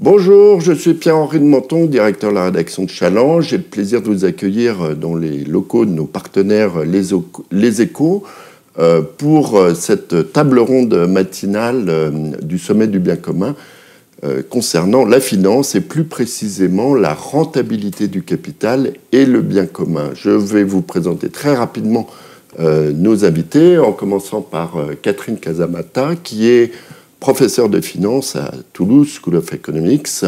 Bonjour, je suis Pierre-Henri de Menton, directeur de la rédaction de Challenge. J'ai le plaisir de vous accueillir dans les locaux de nos partenaires Les Échos pour cette table ronde matinale du Sommet du bien commun concernant la finance et plus précisément la rentabilité du capital et le bien commun. Je vais vous présenter très rapidement nos invités, en commençant par Catherine Casamata, qui est professeure de finance à Toulouse School of Economics,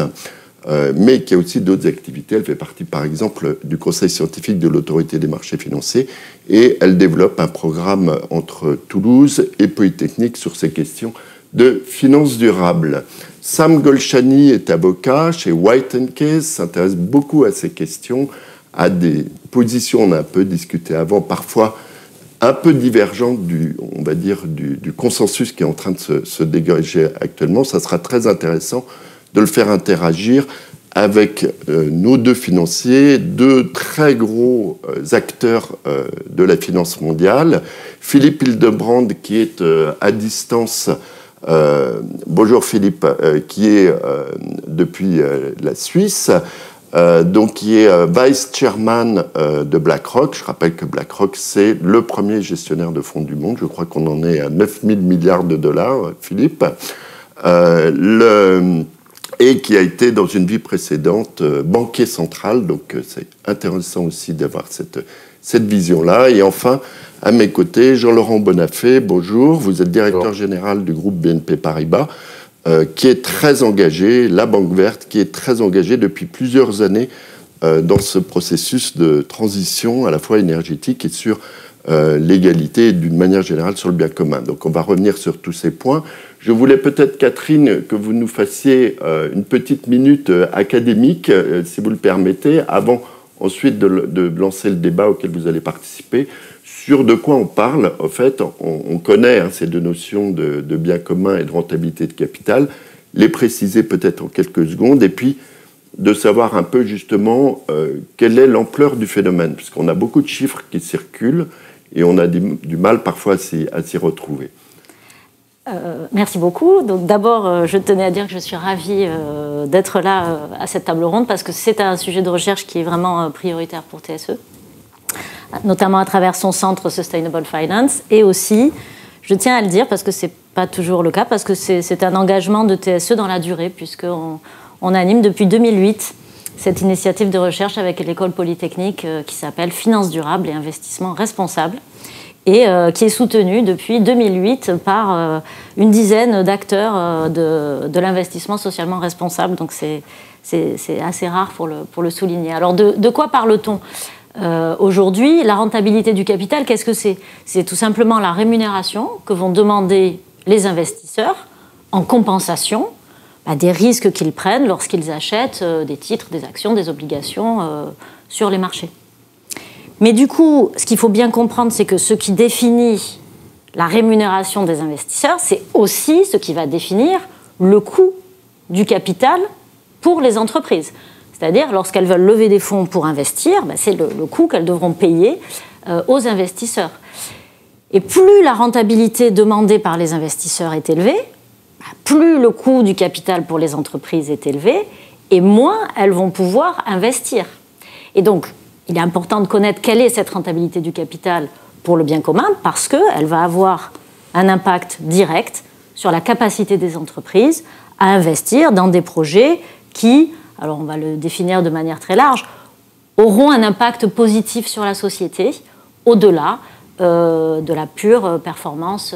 mais qui a aussi d'autres activités. Elle fait partie, par exemple, du conseil scientifique de l'autorité des marchés financiers et elle développe un programme entre Toulouse et Polytechnique sur ces questions de finance durable. Sam Golshani est avocat chez White & Case, s'intéresse beaucoup à ces questions, à des positions, on a un peu discuté avant, parfois un peu divergente du consensus qui est en train de se dégager actuellement. Ça sera très intéressant de le faire interagir avec nos deux financiers, deux très gros acteurs de la finance mondiale. Philippe Hildebrand, qui est à distance. Bonjour Philippe, qui est depuis la Suisse. Donc, qui est vice-chairman de BlackRock. Je rappelle que BlackRock, c'est le premier gestionnaire de fonds du monde. Je crois qu'on en est à 9 000 milliards de dollars, Philippe. Et qui a été, dans une vie précédente, banquier central. Donc, c'est intéressant aussi d'avoir cette vision-là. Et enfin, à mes côtés, Jean-Laurent Bonafé. Bonjour. Vous êtes directeur général du groupe BNP Paribas. Qui est très engagé, la Banque Verte, qui est très engagée depuis plusieurs années dans ce processus de transition à la fois énergétique et sur l'égalité et d'une manière générale sur le bien commun. Donc on va revenir sur tous ces points. Je voulais peut-être, Catherine, que vous nous fassiez une petite minute académique, si vous le permettez, avant ensuite de lancer le débat auquel vous allez participer. Sur de quoi on parle, en fait, on connaît ces deux notions de bien commun et de rentabilité de capital, les préciser peut-être en quelques secondes, et puis de savoir un peu justement quelle est l'ampleur du phénomène, puisqu'on a beaucoup de chiffres qui circulent et on a du mal parfois à s'y retrouver. Merci beaucoup. Donc d'abord, je tenais à dire que je suis ravie d'être là à cette table ronde, parce que c'est un sujet de recherche qui est vraiment prioritaire pour TSE. Notamment à travers son centre Sustainable Finance, et aussi, je tiens à le dire parce que ce n'est pas toujours le cas, parce que c'est un engagement de TSE dans la durée, puisqu'on anime depuis 2008 cette initiative de recherche avec l'école polytechnique qui s'appelle Finance durable et investissement responsable, et qui est soutenue depuis 2008 par une dizaine d'acteurs de l'investissement socialement responsable. Donc c'est assez rare pour le souligner. Alors de quoi parle-t-on ? Aujourd'hui, la rentabilité du capital, qu'est-ce que c'est ? C'est tout simplement la rémunération que vont demander les investisseurs en compensation des risques qu'ils prennent lorsqu'ils achètent des titres, des actions, des obligations sur les marchés. Mais du coup, ce qu'il faut bien comprendre, c'est que ce qui définit la rémunération des investisseurs, c'est aussi ce qui va définir le coût du capital pour les entreprises. C'est-à-dire, lorsqu'elles veulent lever des fonds pour investir, c'est le coût qu'elles devront payer aux investisseurs. Et plus la rentabilité demandée par les investisseurs est élevée, plus le coût du capital pour les entreprises est élevé, et moins elles vont pouvoir investir. Et donc, il est important de connaître quelle est cette rentabilité du capital pour le bien commun, parce qu'elle va avoir un impact direct sur la capacité des entreprises à investir dans des projets qui, alors on va le définir de manière très large, auront un impact positif sur la société, au-delà de la pure performance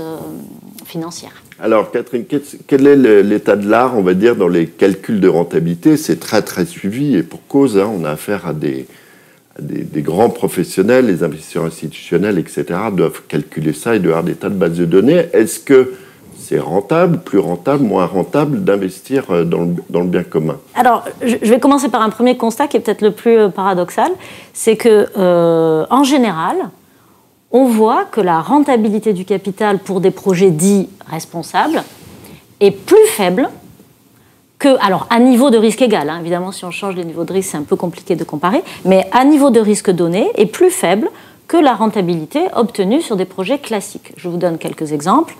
financière. Alors Catherine, quel est l'état de l'art, on va dire, dans les calculs de rentabilité ? C'est très très suivi et pour cause, on a affaire à des grands professionnels, les investisseurs institutionnels, etc., doivent calculer ça et doivent avoir des tas de bases de données. Est-ce que c'est rentable, plus rentable, moins rentable d'investir dans le bien commun ? Alors, je vais commencer par un premier constat qui est peut-être le plus paradoxal, c'est que, en général, on voit que la rentabilité du capital pour des projets dits responsables est plus faible que, alors à niveau de risque égal, évidemment si on change les niveaux de risque c'est un peu compliqué de comparer, mais à niveau de risque donné est plus faible que la rentabilité obtenue sur des projets classiques. Je vous donne quelques exemples.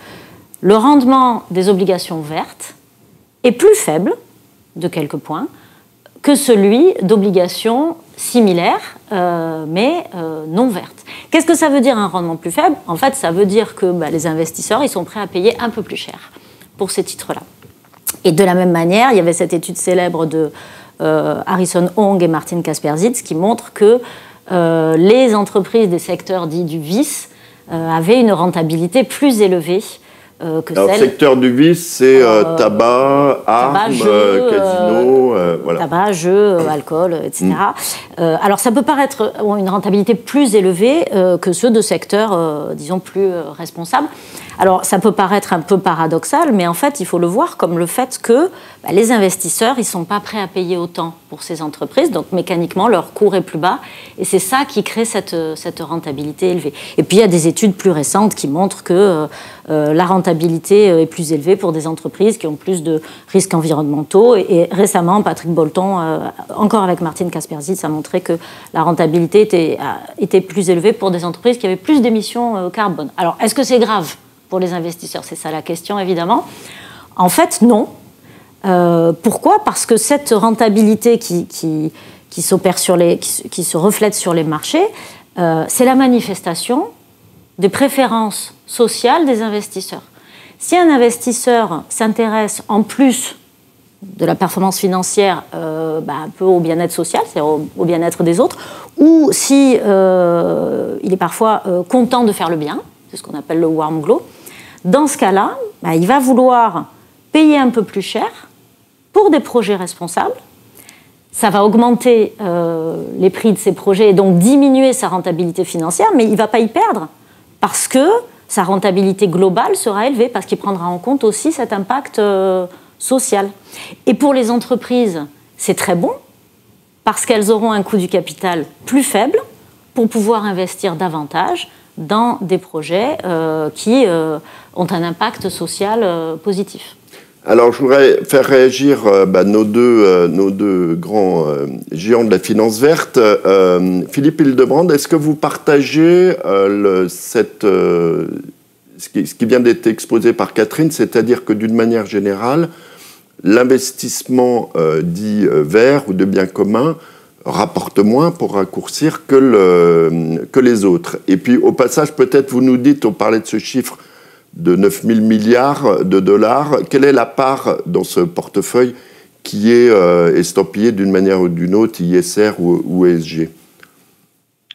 Le rendement des obligations vertes est plus faible de quelques points que celui d'obligations similaires, mais non vertes. Qu'est-ce que ça veut dire un rendement plus faible? En fait, ça veut dire que les investisseurs ils sont prêts à payer un peu plus cher pour ces titres-là. Et de la même manière, il y avait cette étude célèbre de Harrison Hong et Martin Kasperzitz qui montre que les entreprises des secteurs dits du vice avaient une rentabilité plus élevée que Alors, celle... Le secteur du vice, c'est tabac, armes, casino, voilà. Tabac, jeux, alcool, etc. Alors, ça peut paraître une rentabilité plus élevée que ceux de secteurs, disons, plus responsables. Alors, ça peut paraître un peu paradoxal, mais en fait, il faut le voir comme le fait que les investisseurs, ils ne sont pas prêts à payer autant pour ces entreprises, donc mécaniquement, leur cours est plus bas, et c'est ça qui crée cette rentabilité élevée. Et puis, il y a des études plus récentes qui montrent que la rentabilité est plus élevée pour des entreprises qui ont plus de risques environnementaux, et récemment, Patrick Bolton, encore avec Martin Kasperzitz, a montré que la rentabilité était plus élevée pour des entreprises qui avaient plus d'émissions carbone. Alors, est-ce que c'est grave pour les investisseurs? C'est ça la question, évidemment. En fait, non. Pourquoi? Parce que cette rentabilité qui s'opère qui se reflète sur les marchés, c'est la manifestation des préférences sociales des investisseurs. Si un investisseur s'intéresse en plus de la performance financière un peu au bien-être social, c'est-à-dire au bien-être des autres, ou si il est parfois content de faire le bien, c'est ce qu'on appelle le warm glow, dans ce cas-là, il va vouloir payer un peu plus cher pour des projets responsables. Ça va augmenter les prix de ces projets et donc diminuer sa rentabilité financière, mais il ne va pas y perdre parce que sa rentabilité globale sera élevée, parce qu'il prendra en compte aussi cet impact social. Et pour les entreprises, c'est très bon, parce qu'elles auront un coût du capital plus faible pour pouvoir investir davantage dans des projets qui ont un impact social positif. Alors, je voudrais faire réagir nos deux grands géants de la finance verte. Philippe Hildebrand, est-ce que vous partagez ce qui vient d'être exposé par Catherine, c'est-à-dire que d'une manière générale, l'investissement dit vert ou de biens communs rapporte moins, pour raccourcir, que les autres. Et puis, au passage, peut-être vous nous dites, on parlait de ce chiffre de 9 000 milliards de dollars, quelle est la part dans ce portefeuille qui est estampillé d'une manière ou d'une autre, ISR ou ESG?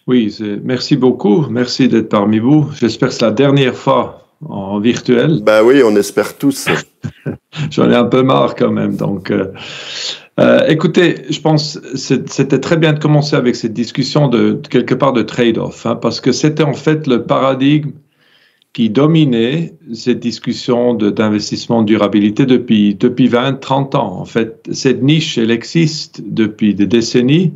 Oui, merci beaucoup, merci d'être parmi vous. J'espère que c'est la dernière fois en virtuel. Oui, on espère tous. J'en ai un peu marre quand même, donc... écoutez, je pense que c'était très bien de commencer avec cette discussion de quelque part de trade-off, parce que c'était en fait le paradigme qui dominait cette discussion d'investissement durabilité depuis 20, 30 ans. En fait, cette niche, elle existe depuis des décennies.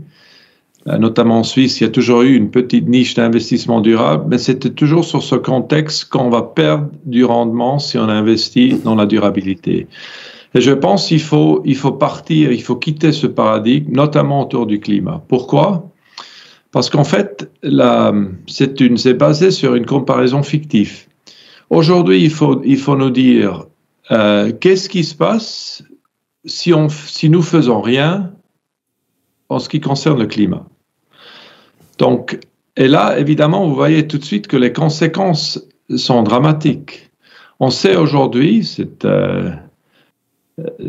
Notamment en Suisse, il y a toujours eu une petite niche d'investissement durable, mais c'était toujours sur ce contexte qu'on va perdre du rendement si on investit dans la durabilité. Et je pense qu'il faut partir, il faut quitter ce paradigme, notamment autour du climat. Pourquoi? Parce qu'en fait, c'est basé sur une comparaison fictive. Aujourd'hui, il faut nous dire qu'est-ce qui se passe si nous faisons rien en ce qui concerne le climat. Donc, et là, évidemment, vous voyez tout de suite que les conséquences sont dramatiques. On sait aujourd'hui,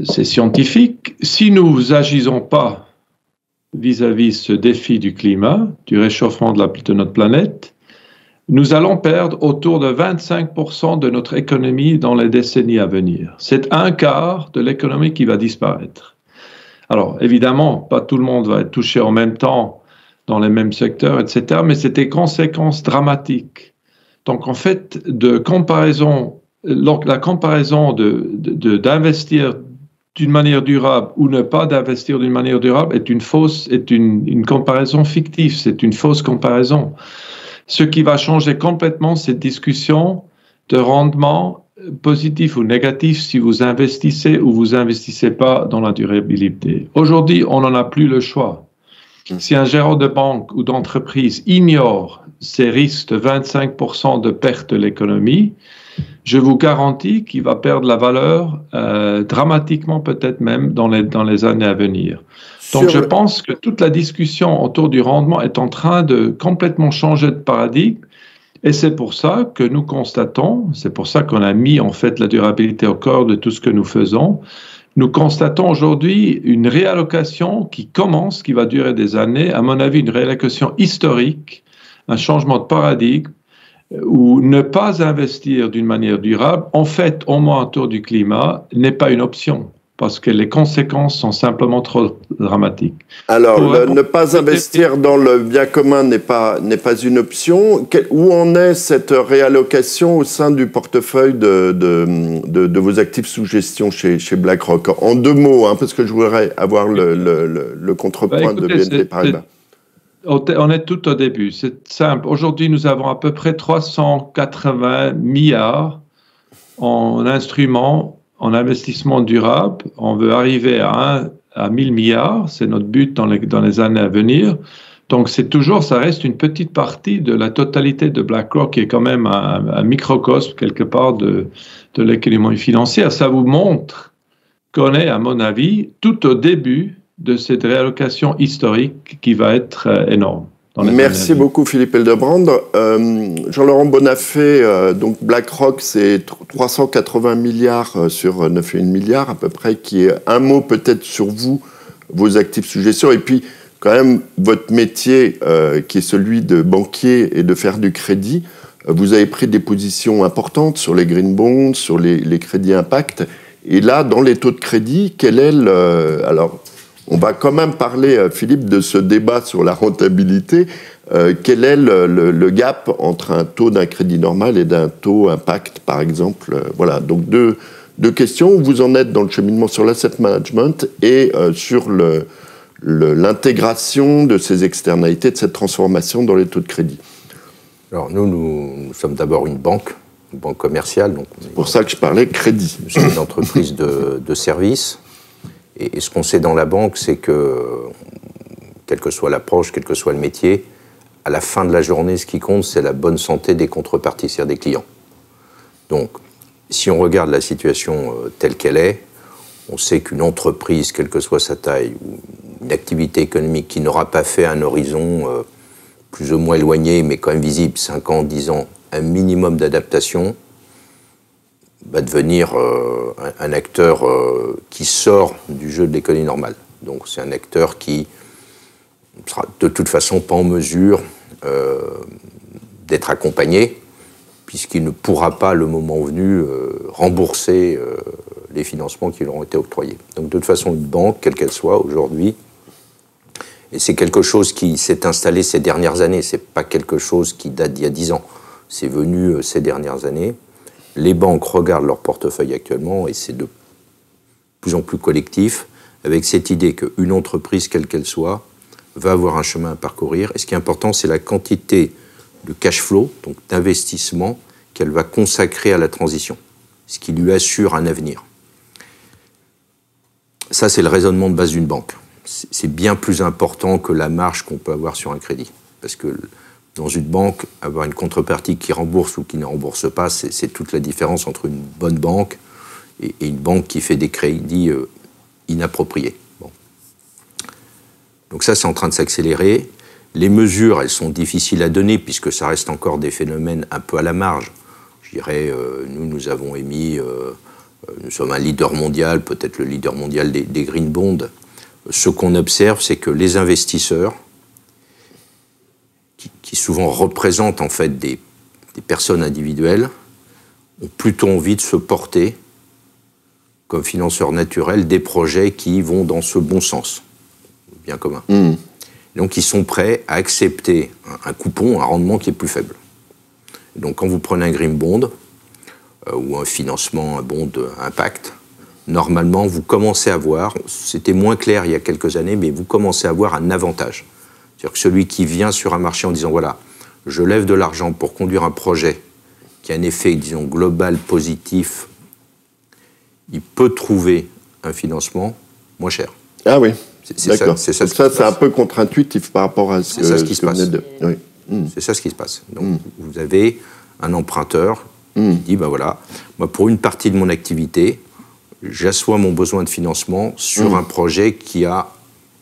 c'est scientifique, si nous n'agissons pas vis-à-vis ce défi du climat, du réchauffement de notre planète, nous allons perdre autour de 25% de notre économie dans les décennies à venir. C'est un quart de l'économie qui va disparaître. Alors, évidemment, pas tout le monde va être touché en même temps dans les mêmes secteurs, etc., mais c'est des conséquences dramatiques. Donc, en fait, la comparaison d'investir d'une manière durable ou ne pas d'investir d'une manière durable est une comparaison fictive, c'est une fausse comparaison. Ce qui va changer complètement cette discussion de rendement positif ou négatif si vous investissez ou vous investissez pas dans la durabilité. Aujourd'hui, on n'en a plus le choix. Si un gérant de banque ou d'entreprise ignore ces risques de 25% de perte de l'économie, je vous garantis qu'il va perdre la valeur dramatiquement, peut-être même dans les années à venir. Donc, je pense que toute la discussion autour du rendement est en train de complètement changer de paradigme. Et c'est pour ça que nous constatons, c'est pour ça qu'on a mis en fait la durabilité au cœur de tout ce que nous faisons. Nous constatons aujourd'hui une réallocation qui commence, qui va durer des années, à mon avis une réallocation historique, un changement de paradigme, où ne pas investir d'une manière durable, en fait, au moins autour du climat, n'est pas une option, parce que les conséquences sont simplement trop dramatiques. Alors, ne pas investir dans le bien commun n'est pas une option. Où en est cette réallocation au sein du portefeuille de vos actifs sous gestion chez BlackRock? En 2 mots, hein, parce que je voudrais avoir le contrepoint de BNP Paribas. On est tout au début, c'est simple. Aujourd'hui, nous avons à peu près 380 milliards en instruments, en investissement durable. On veut arriver à 1000 milliards, c'est notre but dans les années à venir. Donc, ça reste une petite partie de la totalité de BlackRock, qui est quand même un microcosme, quelque part, de l'économie financière. Ça vous montre qu'on est, à mon avis, tout au début de cette réallocation historique qui va être énorme. Merci beaucoup Philippe Hildebrand. Jean-Laurent Bonnafé, donc BlackRock, c'est 380 milliards sur 9,1 milliards à peu près, qui est un mot peut-être sur vous, vos actifs sous gestion, et puis quand même votre métier qui est celui de banquier et de faire du crédit. Vous avez pris des positions importantes sur les green bonds, sur les crédits impact, et là, dans les taux de crédit, quel est alors, on va quand même parler, Philippe, de ce débat sur la rentabilité. Quel est le gap entre un taux d'un crédit normal et d'un taux impact, par exemple? Voilà, donc deux questions. Où vous en êtes dans le cheminement sur l'asset management et sur l'intégration de ces externalités, de cette transformation dans les taux de crédit? Alors nous sommes d'abord une banque commerciale. C'est pour ça que je parlais crédit. C'est une entreprise de services. Et ce qu'on sait dans la banque, c'est que, quelle que soit l'approche, quel que soit le métier, à la fin de la journée, ce qui compte, c'est la bonne santé des contreparties, c'est-à-dire des clients. Donc, si on regarde la situation telle qu'elle est, on sait qu'une entreprise, quelle que soit sa taille, ou une activité économique qui n'aura pas fait un horizon plus ou moins éloigné, mais quand même visible, 5 ans, 10 ans, un minimum d'adaptation, va devenir un acteur qui sort du jeu de l'économie normale. Donc c'est un acteur qui ne sera de toute façon pas en mesure d'être accompagné, puisqu'il ne pourra pas, le moment venu, rembourser les financements qui lui auront été octroyés. Donc de toute façon, une banque, quelle qu'elle soit aujourd'hui, et c'est quelque chose qui s'est installé ces dernières années, c'est pas quelque chose qui date d'il y a 10 ans, c'est venu ces dernières années. Les banques regardent leur portefeuille actuellement, et c'est de plus en plus collectif, avec cette idée qu'une entreprise, quelle qu'elle soit, va avoir un chemin à parcourir. Et ce qui est important, c'est la quantité de cash flow, donc d'investissement, qu'elle va consacrer à la transition, ce qui lui assure un avenir. Ça, c'est le raisonnement de base d'une banque. C'est bien plus important que la marge qu'on peut avoir sur un crédit. Parce que dans une banque, avoir une contrepartie qui rembourse ou qui ne rembourse pas, c'est toute la différence entre une bonne banque et une banque qui fait des crédits inappropriés. Bon. Donc ça, c'est en train de s'accélérer. Les mesures, elles sont difficiles à donner puisque ça reste encore des phénomènes un peu à la marge. Je dirais, nous avons émis, nous sommes un leader mondial, peut-être le leader mondial des green bonds. Ce qu'on observe, c'est que les investisseurs, qui souvent représentent en fait des personnes individuelles, ont plutôt envie de se porter comme financeurs naturels des projets qui vont dans ce bon sens, bien commun. Donc ils sont prêts à accepter un coupon, un rendement qui est plus faible. Donc quand vous prenez un green bond ou un financement, un bond impact, normalement vous commencez à voir, c'était moins clair il y a quelques années, mais vous commencez à voir un avantage. C'est-à-dire que celui qui vient sur un marché en disant, voilà, je lève de l'argent pour conduire un projet qui a un effet, disons, global, positif, il peut trouver un financement moins cher. Ah oui, d'accord. Ça, c'est un peu contre-intuitif par rapport à ce qui se passe. Oui. C'est ça ce qui se passe. Donc, vous avez un emprunteur qui dit, ben voilà, moi, pour une partie de mon activité, j'assois mon besoin de financement sur un projet qui a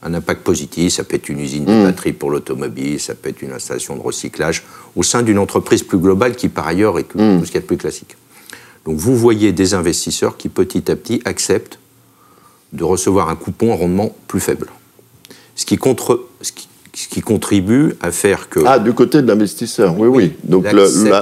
un impact positif. Ça peut être une usine de batterie pour l'automobile, ça peut être une installation de recyclage, au sein d'une entreprise plus globale qui, par ailleurs, est tout ce qu'il y a de plus classique. Donc, vous voyez des investisseurs qui, petit à petit, acceptent de recevoir un coupon en rendement plus faible. Ce qui contribue à faire que... Ah, du côté de l'investisseur, oui. Donc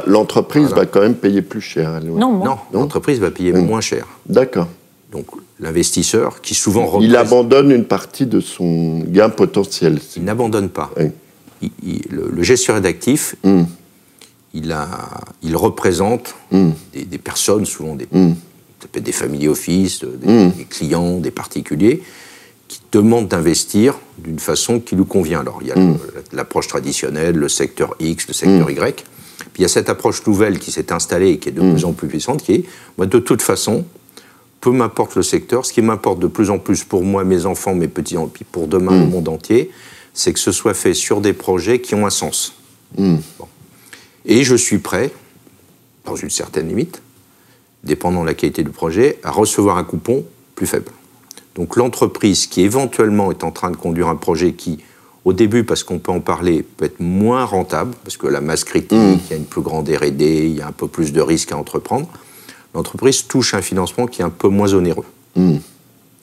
l'entreprise va quand même payer plus cher. Non, l'entreprise va payer moins cher. D'accord. Donc l'investisseur, qui souvent... Il abandonne une partie de son gain potentiel. Il n'abandonne pas. Oui. Le gestionnaire d'actifs, il représente des personnes, souvent ça peut être des family office, des clients, des particuliers, qui demandent d'investir d'une façon qui lui convient. Alors, il y a l'approche traditionnelle, le secteur X, le secteur Y. Puis il y a cette approche nouvelle qui s'est installée et qui est de plus en plus puissante, qui est, moi, de toute façon, peu m'importe le secteur, ce qui m'importe de plus en plus pour moi, mes enfants, mes petits-enfants, puis pour demain, le monde entier, c'est que ce soit fait sur des projets qui ont un sens. Bon. Et je suis prêt, dans une certaine limite, dépendant de la qualité du projet, à recevoir un coupon plus faible. Donc l'entreprise qui éventuellement est en train de conduire un projet qui, au début, parce qu'on peut en parler, peut être moins rentable, parce que la masse critique, il y a une plus grande R&D, il y a un peu plus de risques à entreprendre, l'entreprise touche un financement qui est un peu moins onéreux.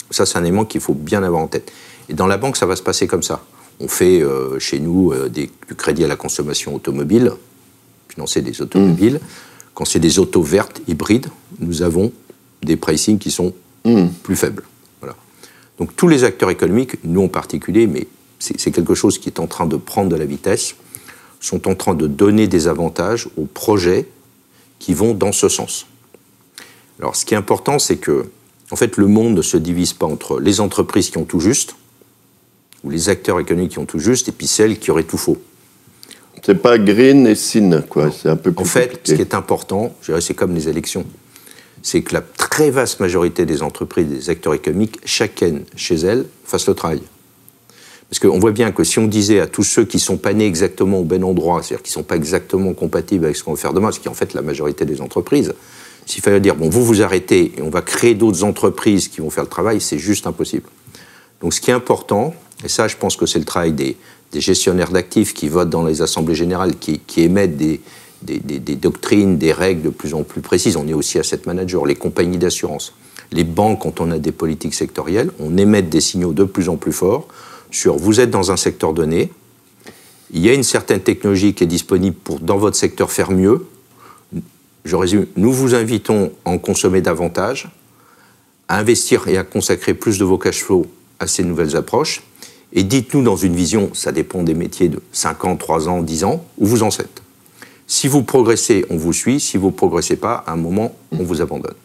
Ça, c'est un élément qu'il faut bien avoir en tête. Et dans la banque, ça va se passer comme ça. On fait chez nous du crédit à la consommation automobile, financer des automobiles. Quand c'est des autos vertes, hybrides, nous avons des pricing qui sont plus faibles. Voilà. Donc tous les acteurs économiques, nous en particulier, mais c'est quelque chose qui est en train de prendre de la vitesse, sont en train de donner des avantages aux projets qui vont dans ce sens. Alors ce qui est important, c'est que en fait, le monde ne se divise pas entre les entreprises qui ont tout juste, ou les acteurs économiques qui ont tout juste, et puis celles qui auraient tout faux. C'est pas green et sin, quoi. C'est un peu plus compliqué. En fait, ce qui est important, je dirais, c'est comme les élections, c'est que la très vaste majorité des entreprises, des acteurs économiques, chacune chez elles, fassent le travail. Parce qu'on voit bien que si on disait à tous ceux qui ne sont pas nés exactement au bon endroit, c'est-à-dire qui ne sont pas exactement compatibles avec ce qu'on va faire demain, ce qui est en fait la majorité des entreprises, s'il fallait dire, bon, vous arrêtez et on va créer d'autres entreprises qui vont faire le travail, c'est juste impossible. Donc ce qui est important, et ça je pense que c'est le travail des gestionnaires d'actifs qui votent dans les assemblées générales, qui émettent des doctrines, des règles de plus en plus précises. On est aussi asset manager, les compagnies d'assurance. Les banques, quand on a des politiques sectorielles, on émet des signaux de plus en plus forts sur vous êtes dans un secteur donné, il y a une certaine technologie qui est disponible pour, dans votre secteur, faire mieux. Je résume, nous vous invitons à en consommer davantage, à investir et à consacrer plus de vos cash flows à ces nouvelles approches. Et dites-nous dans une vision, ça dépend des métiers, de 5 ans, 3 ans, 10 ans, où vous en êtes. Si vous progressez, on vous suit. Si vous ne progressez pas, à un moment, on vous abandonne.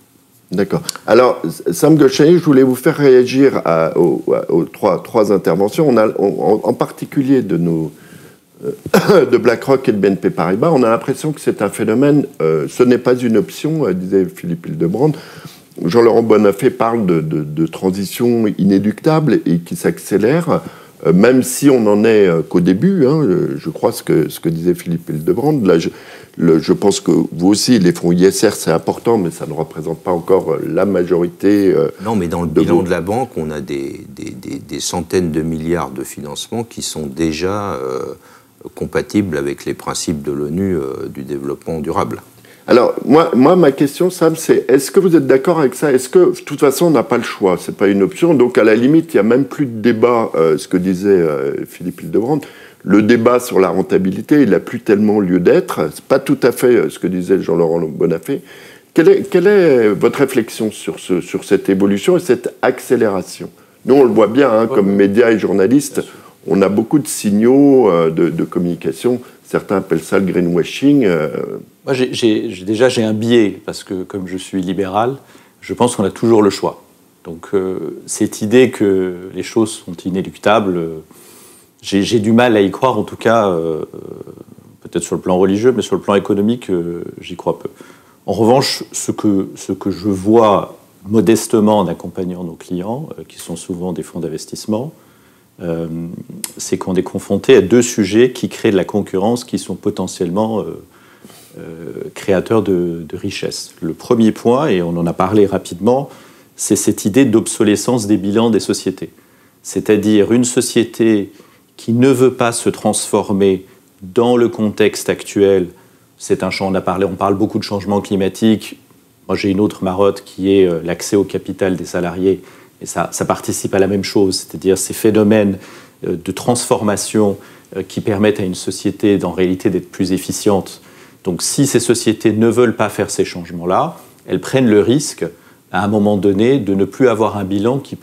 D'accord. Alors, Sam Golshani, je voulais vous faire réagir aux trois interventions. En particulier de BlackRock et de BNP Paribas, on a l'impression que c'est un phénomène, ce n'est pas une option, disait Philippe Hildebrand. Jean-Laurent Bonnafé parle de transition inéluctable et qui s'accélère, même si on n'en est qu'au début. Je crois ce que disait Philippe Hildebrand. Là, je pense que vous aussi, les fonds ISR, c'est important, mais ça ne représente pas encore la majorité. Non, mais dans le bilan de la banque, on a des centaines de milliards de financements qui sont déjà compatibles avec les principes de l'ONU du développement durable. Alors, moi, ma question, Sam, c'est est-ce que vous êtes d'accord avec ça? Est-ce que, de toute façon, on n'a pas le choix? C'est pas une option. Donc, à la limite, il n'y a même plus de débat, ce que disait Philippe Hildebrand. Le débat sur la rentabilité, il n'a plus tellement lieu d'être. C'est pas tout à fait ce que disait Jean-Laurent Bonnafé. Quelle est votre réflexion sur cette évolution et cette accélération? Nous, on le voit bien, comme médias et journalistes, on a beaucoup de signaux de communication. Certains appellent ça le greenwashing. Moi, j'ai un biais, parce que comme je suis libéral, je pense qu'on a toujours le choix. Donc, cette idée que les choses sont inéluctables, j'ai du mal à y croire, en tout cas, peut-être sur le plan religieux, mais sur le plan économique, j'y crois peu. En revanche, ce que je vois modestement en accompagnant nos clients, qui sont souvent des fonds d'investissement, c'est qu'on est confronté à deux sujets qui créent de la concurrence qui sont potentiellement créateurs de richesse. Le premier point, et on en a parlé rapidement, c'est cette idée d'obsolescence des bilans des sociétés. C'est-à-dire une société qui ne veut pas se transformer dans le contexte actuel. C'est un champ, on parle beaucoup de changement climatique. Moi, j'ai une autre marotte qui est l'accès au capital des salariés. Et ça participe à la même chose, c'est-à-dire ces phénomènes de transformation qui permettent à une société, en réalité, d'être plus efficiente. Donc, si ces sociétés ne veulent pas faire ces changements-là, elles prennent le risque, à un moment donné, de ne plus avoir un bilan qui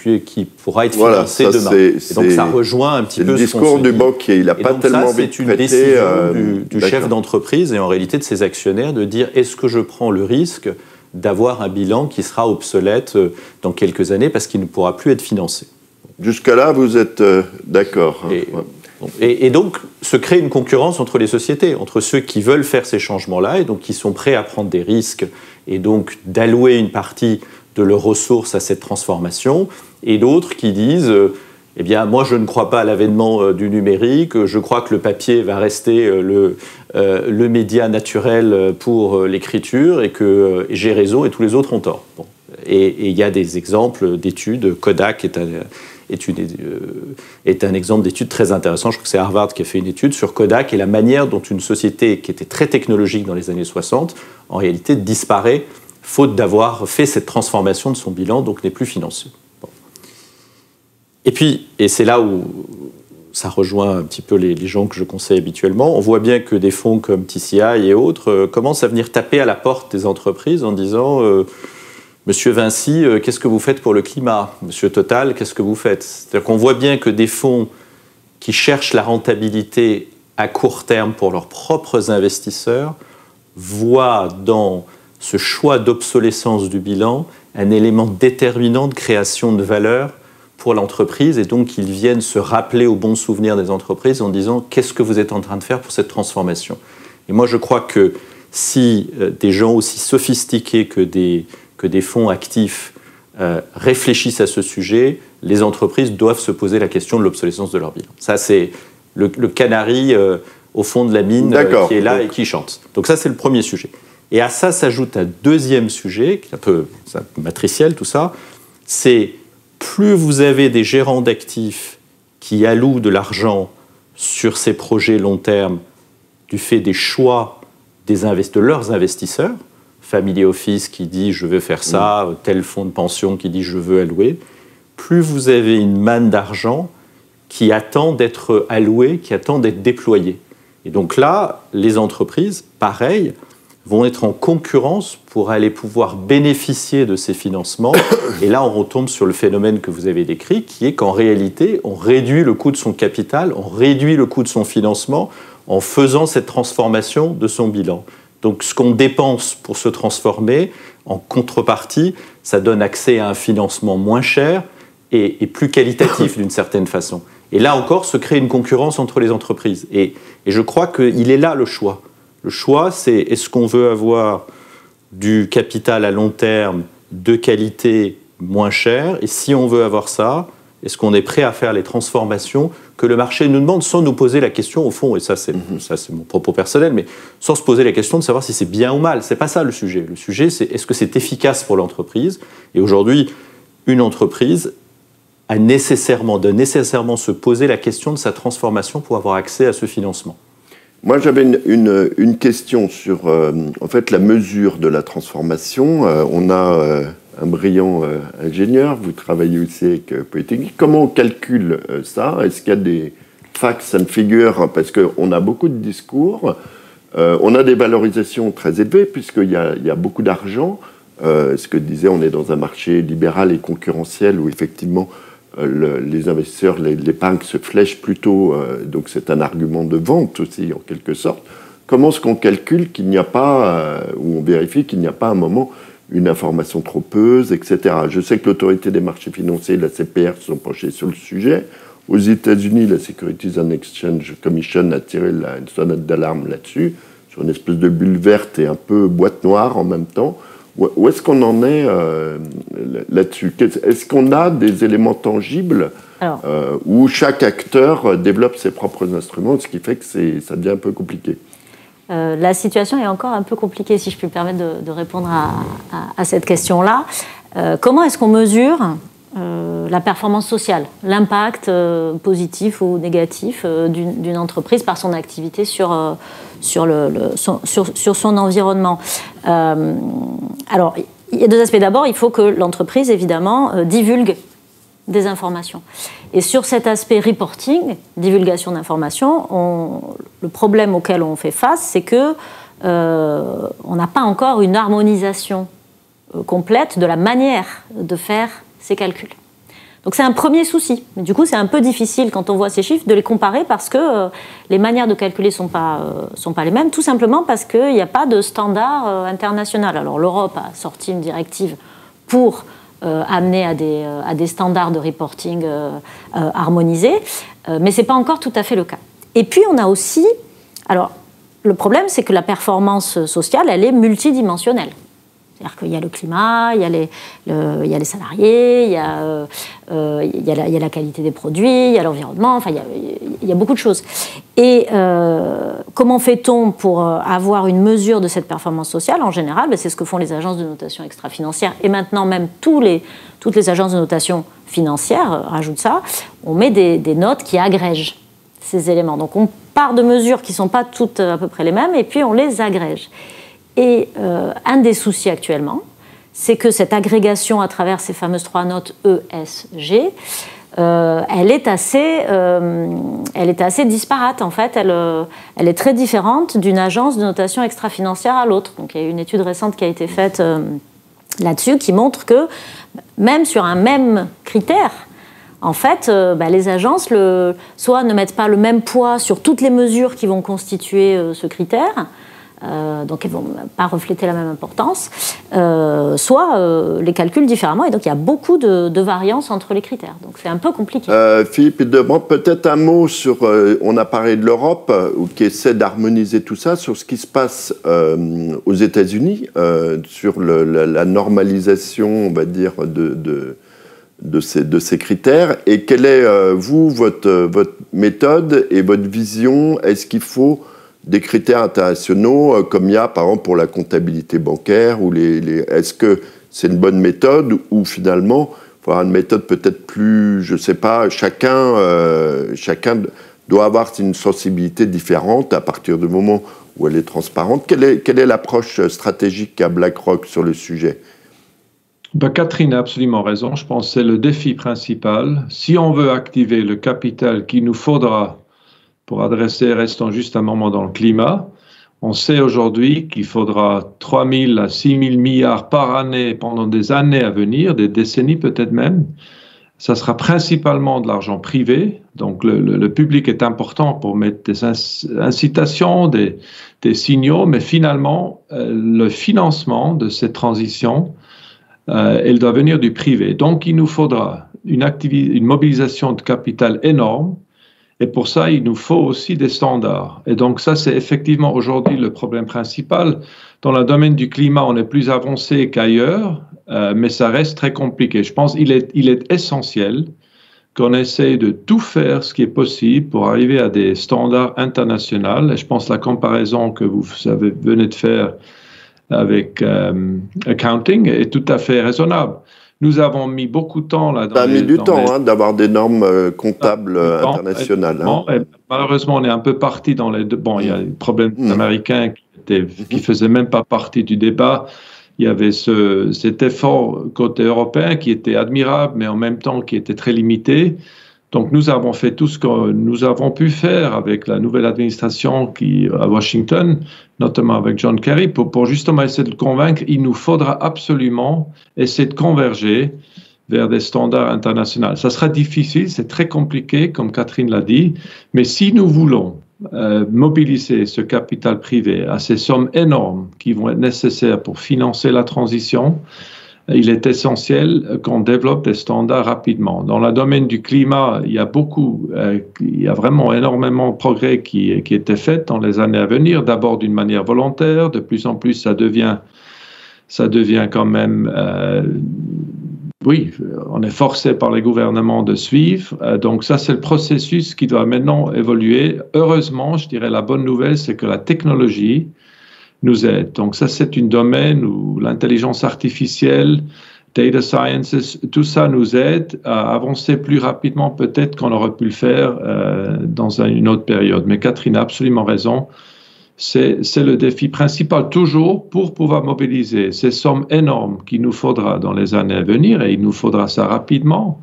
pourra être financé demain. Et donc, ça rejoint un petit peu ce discours du banquier. Il n'a pas tellement envie de prêter. C'est une décision du chef d'entreprise et en réalité de ses actionnaires de dire est-ce que je prends le risque d'avoir un bilan qui sera obsolète dans quelques années parce qu'il ne pourra plus être financé. Jusque-là, vous êtes d'accord. Et donc, se crée une concurrence entre les sociétés, entre ceux qui veulent faire ces changements-là et donc qui sont prêts à prendre des risques et donc d'allouer une partie de leurs ressources à cette transformation, et d'autres qui disent eh bien, moi, je ne crois pas à l'avènement du numérique, je crois que le papier va rester le média naturel pour l'écriture et que j'ai raison et tous les autres ont tort. Bon. Et il y a des exemples d'études. Kodak est un exemple d'étude très intéressant. Je crois que c'est Harvard qui a fait une étude sur Kodak et la manière dont une société qui était très technologique dans les années 60, en réalité, disparaît faute d'avoir fait cette transformation de son bilan, donc n'est plus financé. Bon. Et puis, et c'est là où ça rejoint un petit peu les gens que je conseille habituellement, on voit bien que des fonds comme TCI et autres commencent à venir taper à la porte des entreprises en disant Monsieur Vinci, qu'est-ce que vous faites pour le climat? Monsieur Total, qu'est-ce que vous faites? C'est-à-dire qu'on voit bien que des fonds qui cherchent la rentabilité à court terme pour leurs propres investisseurs voient dans ce choix d'obsolescence du bilan un élément déterminant de création de valeur pour l'entreprise, et donc ils viennent se rappeler au bon souvenir des entreprises en disant qu'est-ce que vous êtes en train de faire pour cette transformation. Et moi je crois que si des gens aussi sophistiqués que des fonds actifs réfléchissent à ce sujet, les entreprises doivent se poser la question de l'obsolescence de leur bilan. Ça c'est le canari au fond de la mine qui est là et qui chante. Donc ça c'est le premier sujet. Et à ça s'ajoute un deuxième sujet, qui est un peu matriciel tout ça, c'est plus vous avez des gérants d'actifs qui allouent de l'argent sur ces projets long terme du fait des choix de leurs investisseurs, Family Office qui dit je veux faire ça, tel fonds de pension qui dit je veux allouer, plus vous avez une manne d'argent qui attend d'être allouée, qui attend d'être déployée. Et donc là, les entreprises, pareil, vont être en concurrence pour aller pouvoir bénéficier de ces financements. Et là, on retombe sur le phénomène que vous avez décrit, qui est qu'en réalité, on réduit le coût de son capital, on réduit le coût de son financement en faisant cette transformation de son bilan. Donc, ce qu'on dépense pour se transformer, en contrepartie, ça donne accès à un financement moins cher et plus qualitatif d'une certaine façon. Et là encore, se crée une concurrence entre les entreprises. Et je crois qu'il est là le choix. Le choix, c'est est-ce qu'on veut avoir du capital à long terme de qualité moins cher? Et si on veut avoir ça, est-ce qu'on est prêt à faire les transformations que le marché nous demande sans nous poser la question, au fond, et ça c'est mon propos personnel, mais sans se poser la question de savoir si c'est bien ou mal. C'est pas ça le sujet. Le sujet, c'est est-ce que c'est efficace pour l'entreprise? Et aujourd'hui, une entreprise doit nécessairement se poser la question de sa transformation pour avoir accès à ce financement. Moi, j'avais une question sur en fait, la mesure de la transformation. On a un brillant ingénieur, vous travaillez aussi avec Polytechnique. Comment on calcule ça? Est-ce qu'il y a des facts and figures? Parce qu'on a beaucoup de discours, on a des valorisations très élevées, puisqu'il y a beaucoup d'argent. Ce que disait, on est dans un marché libéral et concurrentiel où effectivement les investisseurs, l'épargne se flèche plutôt, donc c'est un argument de vente aussi en quelque sorte. Comment est-ce qu'on calcule qu'il n'y a pas, ou on vérifie qu'il n'y a pas à un moment une information trompeuse, etc. Je sais que l'autorité des marchés financiers, la CPR, se sont penchés sur le sujet. Aux États-Unis, la Securities and Exchange Commission a tiré une sonnette d'alarme là-dessus, sur une espèce de bulle verte et un peu boîte noire en même temps. Où est-ce qu'on en est là-dessus? Est-ce qu'on a des éléments tangibles où chaque acteur développe ses propres instruments, ce qui fait que ça devient un peu compliqué? la situation est encore un peu compliquée, si je puis me permettre de répondre à cette question-là. Comment est-ce qu'on mesure la performance sociale, l'impact positif ou négatif d'une entreprise par son activité sur son environnement? Alors, il y a deux aspects. D'abord, il faut que l'entreprise, évidemment, divulgue des informations. Et sur cet aspect reporting, divulgation d'informations, le problème auquel on fait face, c'est que on n'a pas encore une harmonisation complète de la manière de faire ces calculs. Donc c'est un premier souci. Mais du coup, c'est un peu difficile quand on voit ces chiffres de les comparer parce que les manières de calculer sont pas les mêmes, tout simplement parce qu'il n'y a pas de standard international. Alors l'Europe a sorti une directive pour amener à des standards de reporting harmonisés, mais ce n'est pas encore tout à fait le cas. Et puis on a aussi... Alors le problème, c'est que la performance sociale, elle est multidimensionnelle. C'est-à-dire qu'il y a le climat, il y a les salariés, il y a la qualité des produits, il y a l'environnement, enfin il y a beaucoup de choses. Et comment fait-on pour avoir une mesure de cette performance sociale? En général, c'est ce que font les agences de notation extra-financière et maintenant même toutes les agences de notation financière rajoutent ça. On met des notes qui agrègent ces éléments. Donc on part de mesures qui ne sont pas toutes à peu près les mêmes et puis on les agrège. Et un des soucis actuellement, c'est que cette agrégation à travers ces fameuses 3 notes ESG, elle est assez disparate en fait. Elle est très différente d'une agence de notation extra-financière à l'autre. Donc il y a une étude récente qui a été faite là-dessus qui montre que même sur un même critère, en fait, les agences soit ne mettent pas le même poids sur toutes les mesures qui vont constituer ce critère, donc elles ne vont pas refléter la même importance, soit les calculent différemment, et donc il y a beaucoup de variances entre les critères. Donc c'est un peu compliqué. Philippe Hildebrand, peut-être un mot sur, on a parlé de l'Europe, qui essaie d'harmoniser tout ça, sur ce qui se passe aux États-Unis, sur la normalisation, on va dire, de ces critères, et quelle est, votre méthode et votre vision? Est-ce qu'il faut des critères internationaux, comme il y a, par exemple, pour la comptabilité bancaire, ou est-ce que c'est une bonne méthode, ou finalement, il faut avoir une méthode peut-être plus, je ne sais pas, chacun doit avoir une sensibilité différente à partir du moment où elle est transparente. Quelle est l'approche stratégique qu'a BlackRock sur le sujet? Catherine a absolument raison. Je pense que c'est le défi principal. Si on veut activer le capital qu'il nous faudra pour adresser, restons juste un moment dans le climat, on sait aujourd'hui qu'il faudra 3 000 à 6 000 milliards par année pendant des années à venir, des décennies peut-être même. Ça sera principalement de l'argent privé. Donc le public est important pour mettre des incitations, des signaux, mais finalement, le financement de cette transition, elle doit venir du privé. Donc, il nous faudra une mobilisation de capital énorme. Et pour ça, il nous faut aussi des standards. Et donc, ça, c'est effectivement aujourd'hui le problème principal. Dans le domaine du climat, on est plus avancé qu'ailleurs, mais ça reste très compliqué. Je pense qu'il est essentiel qu'on essaye de tout faire ce qui est possible pour arriver à des standards internationaux. Et je pense que la comparaison que vous venez de faire avec accounting est tout à fait raisonnable. Nous avons mis beaucoup de temps là. Ça a mis du temps d'avoir des normes comptables internationales. Malheureusement, on est un peu parti dans les deux. Bon, il y a les problèmes américains qui faisaient même pas partie du débat. Il y avait cet effort côté européen qui était admirable, mais en même temps qui était très limité. Donc, nous avons fait tout ce que nous avons pu faire avec la nouvelle administration à Washington, notamment avec John Kerry, pour justement essayer de le convaincre. Il nous faudra absolument essayer de converger vers des standards internationaux. Ça sera difficile, c'est très compliqué, comme Catherine l'a dit, mais si nous voulons mobiliser ce capital privé à ces sommes énormes qui vont être nécessaires pour financer la transition, il est essentiel qu'on développe des standards rapidement. Dans le domaine du climat, il y a vraiment énormément de progrès qui étaient faits dans les années à venir. D'abord d'une manière volontaire, de plus en plus ça devient quand même oui, on est forcé par les gouvernements de suivre. Donc ça, c'est le processus qui doit maintenant évoluer. Heureusement, je dirais la bonne nouvelle, c'est que la technologie nous aide. Donc ça, c'est un domaine où l'intelligence artificielle, data sciences, tout ça nous aide à avancer plus rapidement peut-être qu'on aurait pu le faire dans une autre période. Mais Catherine a absolument raison. C'est le défi principal toujours pour pouvoir mobiliser ces sommes énormes qu'il nous faudra dans les années à venir, et il nous faudra ça rapidement.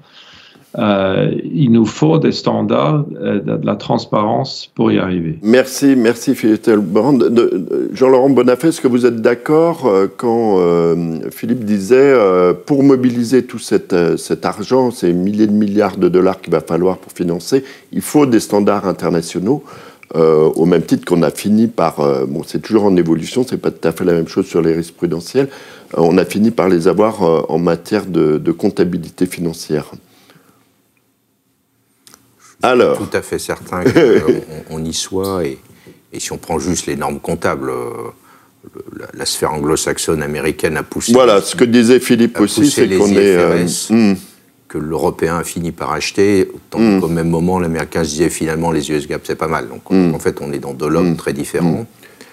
Il nous faut des standards de la transparence pour y arriver. Merci Philippe Hildebrand. Jean-Laurent Bonnafé, est-ce que vous êtes d'accord quand Philippe disait pour mobiliser tout cet argent, ces milliers de milliards de dollars qu'il va falloir pour financer, il faut des standards internationaux, au même titre qu'on a fini par... bon, c'est toujours en évolution, c'est pas tout à fait la même chose sur les risques prudentiels, on a fini par les avoir en matière de comptabilité financière. Alors. Tout à fait certain qu'on y soit, et si on prend juste les normes comptables, la sphère anglo-saxonne américaine a poussé... Voilà, ce que disait Philippe aussi, c'est qu'on est... que l'Européen a fini par acheter, tant qu'au même moment, l'Américain se disait finalement les US GAAP, c'est pas mal. Donc en fait, on est dans deux lobes très différents.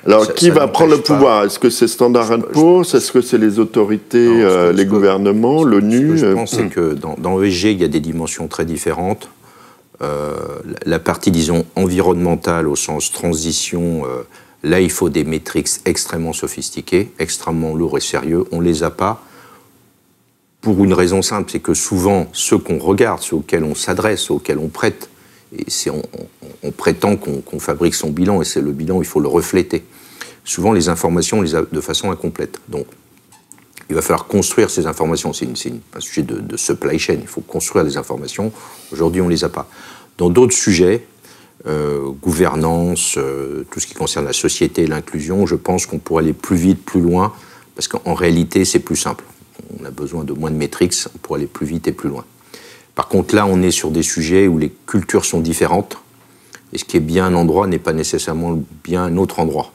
Alors, qui va prendre le pouvoir? Est-ce que c'est Standard & Poor's? Est-ce que c'est les autorités, les gouvernements, l'ONU? Ce que je pense, c'est que dans ESG, il y a des dimensions très différentes. La partie, disons, environnementale, au sens transition, là, il faut des métriques extrêmement sophistiquées, extrêmement lourds et sérieux. On ne les a pas. Pour une raison simple, c'est que souvent, ceux qu'on regarde, ceux auxquels on s'adresse, auxquels on prête, et on prétend qu'on fabrique son bilan, et c'est le bilan, il faut le refléter. Souvent, les informations, on les a de façon incomplète. Donc, il va falloir construire ces informations. C'est un sujet de supply chain. Il faut construire les informations. Aujourd'hui, on ne les a pas. Dans d'autres sujets, gouvernance, tout ce qui concerne la société et l'inclusion, je pense qu'on pourrait aller plus vite, plus loin, parce qu'en réalité, c'est plus simple. On a besoin de moins de métriques pour aller plus vite et plus loin. Par contre, là, on est sur des sujets où les cultures sont différentes, et ce qui est bien un endroit n'est pas nécessairement bien un autre endroit.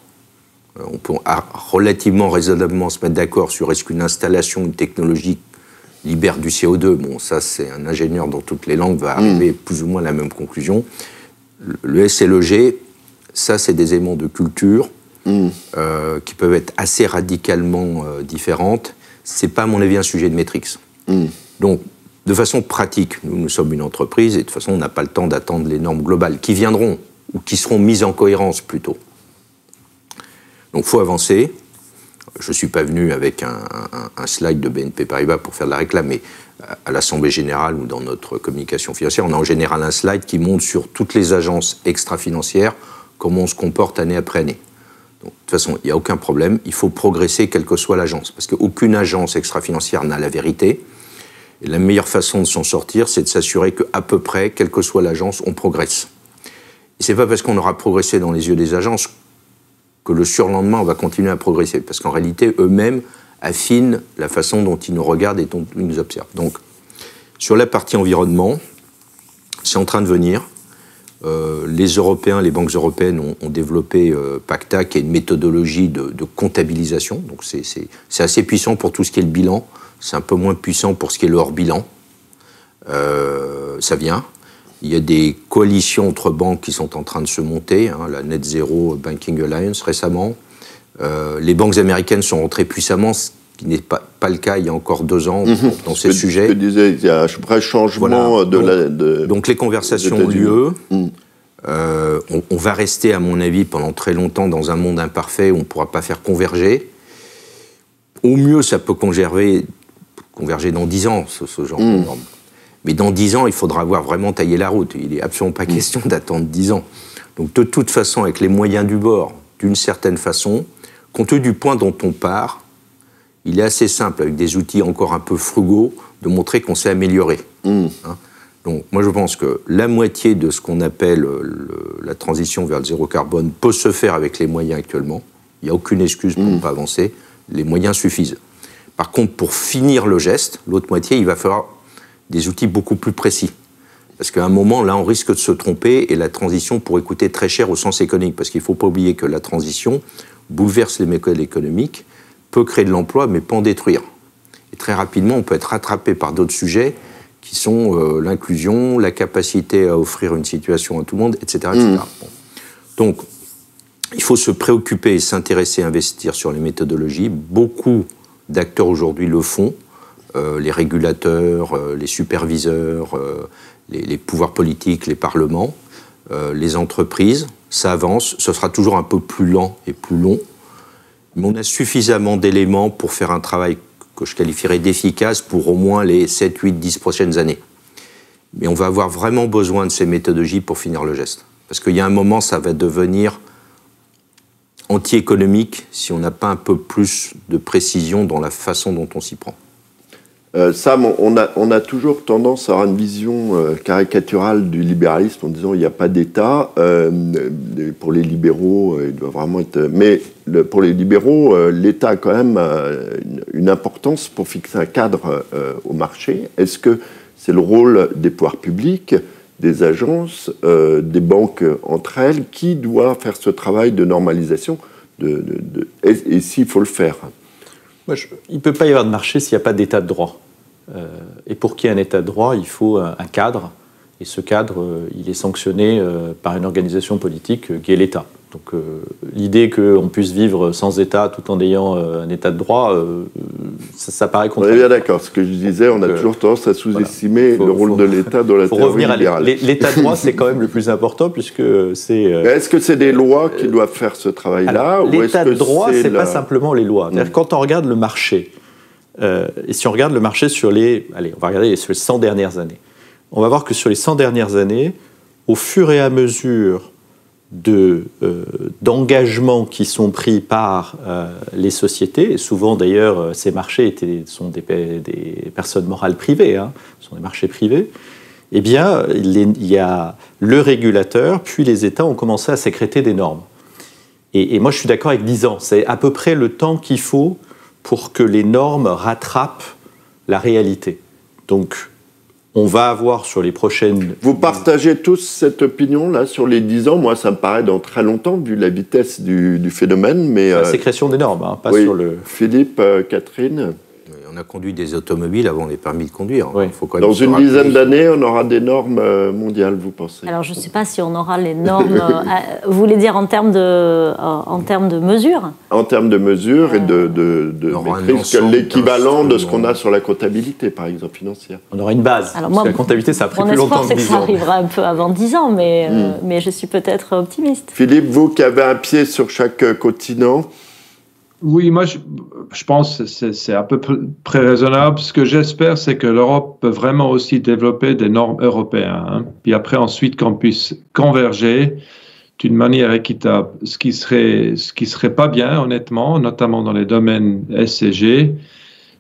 On peut relativement raisonnablement se mettre d'accord sur est-ce qu'une installation, une technologie libère du CO2. Bon, ça, c'est un ingénieur dans toutes les langues va arriver plus ou moins à la même conclusion. Le S et le G, ça, c'est des éléments de culture qui peuvent être assez radicalement différentes. C'est pas, à mon avis, un sujet de métriques. Donc, de façon pratique, nous sommes une entreprise et de toute façon, on n'a pas le temps d'attendre les normes globales qui viendront ou qui seront mises en cohérence plutôt. Donc, il faut avancer. Je ne suis pas venu avec un slide de BNP Paribas pour faire de la réclame, mais à l'Assemblée Générale ou dans notre communication financière, on a en général un slide qui montre sur toutes les agences extra-financières comment on se comporte année après année. Donc, de toute façon, il n'y a aucun problème. Il faut progresser quelle que soit l'agence, parce qu'aucune agence extra-financière n'a la vérité. Et la meilleure façon de s'en sortir, c'est de s'assurer qu'à peu près, quelle que soit l'agence, on progresse. Et ce n'est pas parce qu'on aura progressé dans les yeux des agences que le surlendemain, on va continuer à progresser. Parce qu'en réalité, eux-mêmes affinent la façon dont ils nous regardent et dont ils nous observent. Donc, sur la partie environnement, c'est en train de venir. Les Européens, les banques européennes ont développé PACTA, qui est une méthodologie de comptabilisation. Donc, c'est assez puissant pour tout ce qui est le bilan. C'est un peu moins puissant pour ce qui est le hors-bilan. Ça vient. Il y a des coalitions entre banques qui sont en train de se monter, la Net Zero Banking Alliance récemment. Les banques américaines sont rentrées puissamment, ce qui n'est pas le cas il y a encore 2 ans dans ces sujets. Je disais, il y a un vrai changement donc les conversations ont lieu. On va rester, à mon avis, pendant très longtemps dans un monde imparfait où on ne pourra pas faire converger. Au mieux, ça peut converger dans 10 ans, ce genre de normes. Mais dans 10 ans, il faudra avoir vraiment taillé la route. Il n'est absolument pas question d'attendre 10 ans. Donc de toute façon, avec les moyens du bord, d'une certaine façon, compte tenu du point dont on part, il est assez simple, avec des outils encore un peu frugaux, de montrer qu'on s'est amélioré. Donc moi je pense que la moitié de ce qu'on appelle la transition vers le zéro carbone peut se faire avec les moyens actuellement. Il n'y a aucune excuse pour ne pas avancer. Les moyens suffisent. Par contre, pour finir le geste, l'autre moitié, il va falloir des outils beaucoup plus précis. Parce qu'à un moment, là, on risque de se tromper et la transition pourrait coûter très cher au sens économique. Parce qu'il ne faut pas oublier que la transition bouleverse les mécanismes économiques, peut créer de l'emploi, mais pas en détruire. Et très rapidement, on peut être rattrapé par d'autres sujets qui sont l'inclusion, la capacité à offrir une situation à tout le monde, etc. etc. Bon. Donc, il faut se préoccuper et s'intéresser, investir sur les méthodologies. Beaucoup d'acteurs aujourd'hui le font. Les régulateurs, les superviseurs, les pouvoirs politiques, les parlements, les entreprises. Ça avance. Ce sera toujours un peu plus lent et plus long. Mais on a suffisamment d'éléments pour faire un travail que je qualifierais d'efficace pour au moins les 7, 8, 10 prochaines années. Mais on va avoir vraiment besoin de ces méthodologies pour finir le geste. Parce qu'il y a un moment, ça va devenir anti-économique si on n'a pas un peu plus de précision dans la façon dont on s'y prend. Sam, on a toujours tendance à avoir une vision caricaturale du libéralisme en disant il n'y a pas d'État. Pour les libéraux, il doit vraiment être... Mais pour les libéraux, l'État a quand même une importance pour fixer un cadre au marché. Est-ce que c'est le rôle des pouvoirs publics, des agences, des banques entre elles, qui doit faire ce travail de normalisation et s'il faut le faire? Il ne peut pas y avoir de marché s'il n'y a pas d'état de droit. Et pour qu'il y ait un état de droit, il faut un cadre. Et ce cadre, il est sanctionné par une organisation politique qui est l'État. Donc l'idée qu'on puisse vivre sans État tout en ayant un état de droit, ça paraît contradictoire. On est bien d'accord. Ce que je disais, on a toujours tendance à sous-estimer le rôle de l'État dans la théorie libérale. L'état de droit, c'est quand même le plus important puisque c'est... Est-ce que c'est des lois qui doivent faire ce travail-là? L'état de droit, c'est pas simplement les lois. C'est-à-dire, quand on regarde le marché, et si on regarde le marché sur les... Allez, on va regarder sur les 100 dernières années. On va voir que sur les 100 dernières années, au fur et à mesure d'engagements qui sont pris par les sociétés, et souvent d'ailleurs ces marchés sont des personnes morales privées, ce sont des marchés privés, eh bien il y a le régulateur, puis les États ont commencé à sécréter des normes. Et moi je suis d'accord avec 10 ans, c'est à peu près le temps qu'il faut pour que les normes rattrapent la réalité. Donc on va avoir sur les prochaines... Vous partagez tous cette opinion-là sur les 10 ans? Moi, ça me paraît dans très longtemps, vu la vitesse du phénomène, mais... La sécrétion des normes, pas oui. sur le... Philippe, Catherine? On a conduit des automobiles avant les permis de conduire. Oui. Faut quand même dans une dizaine d'années, on aura des normes mondiales, vous pensez? Alors, je ne sais pas si on aura les normes... vous voulez dire en termes de mesures? En termes de mesures et de maîtrise, l'équivalent de ce qu'on a sur la comptabilité, par exemple, financière. On aura une base. Alors, parce que la comptabilité, ça a pris plus longtemps que 10 ans. Mon espoir, c'est que ça arrivera un peu avant 10 ans, mais je suis peut-être optimiste. Philippe, vous qui avez un pied sur chaque continent... Oui, moi, je pense que c'est à peu près raisonnable. Ce que j'espère, c'est que l'Europe peut vraiment aussi développer des normes européennes. Puis après, ensuite, qu'on puisse converger d'une manière équitable. Ce qui serait pas bien, honnêtement, notamment dans les domaines SCG,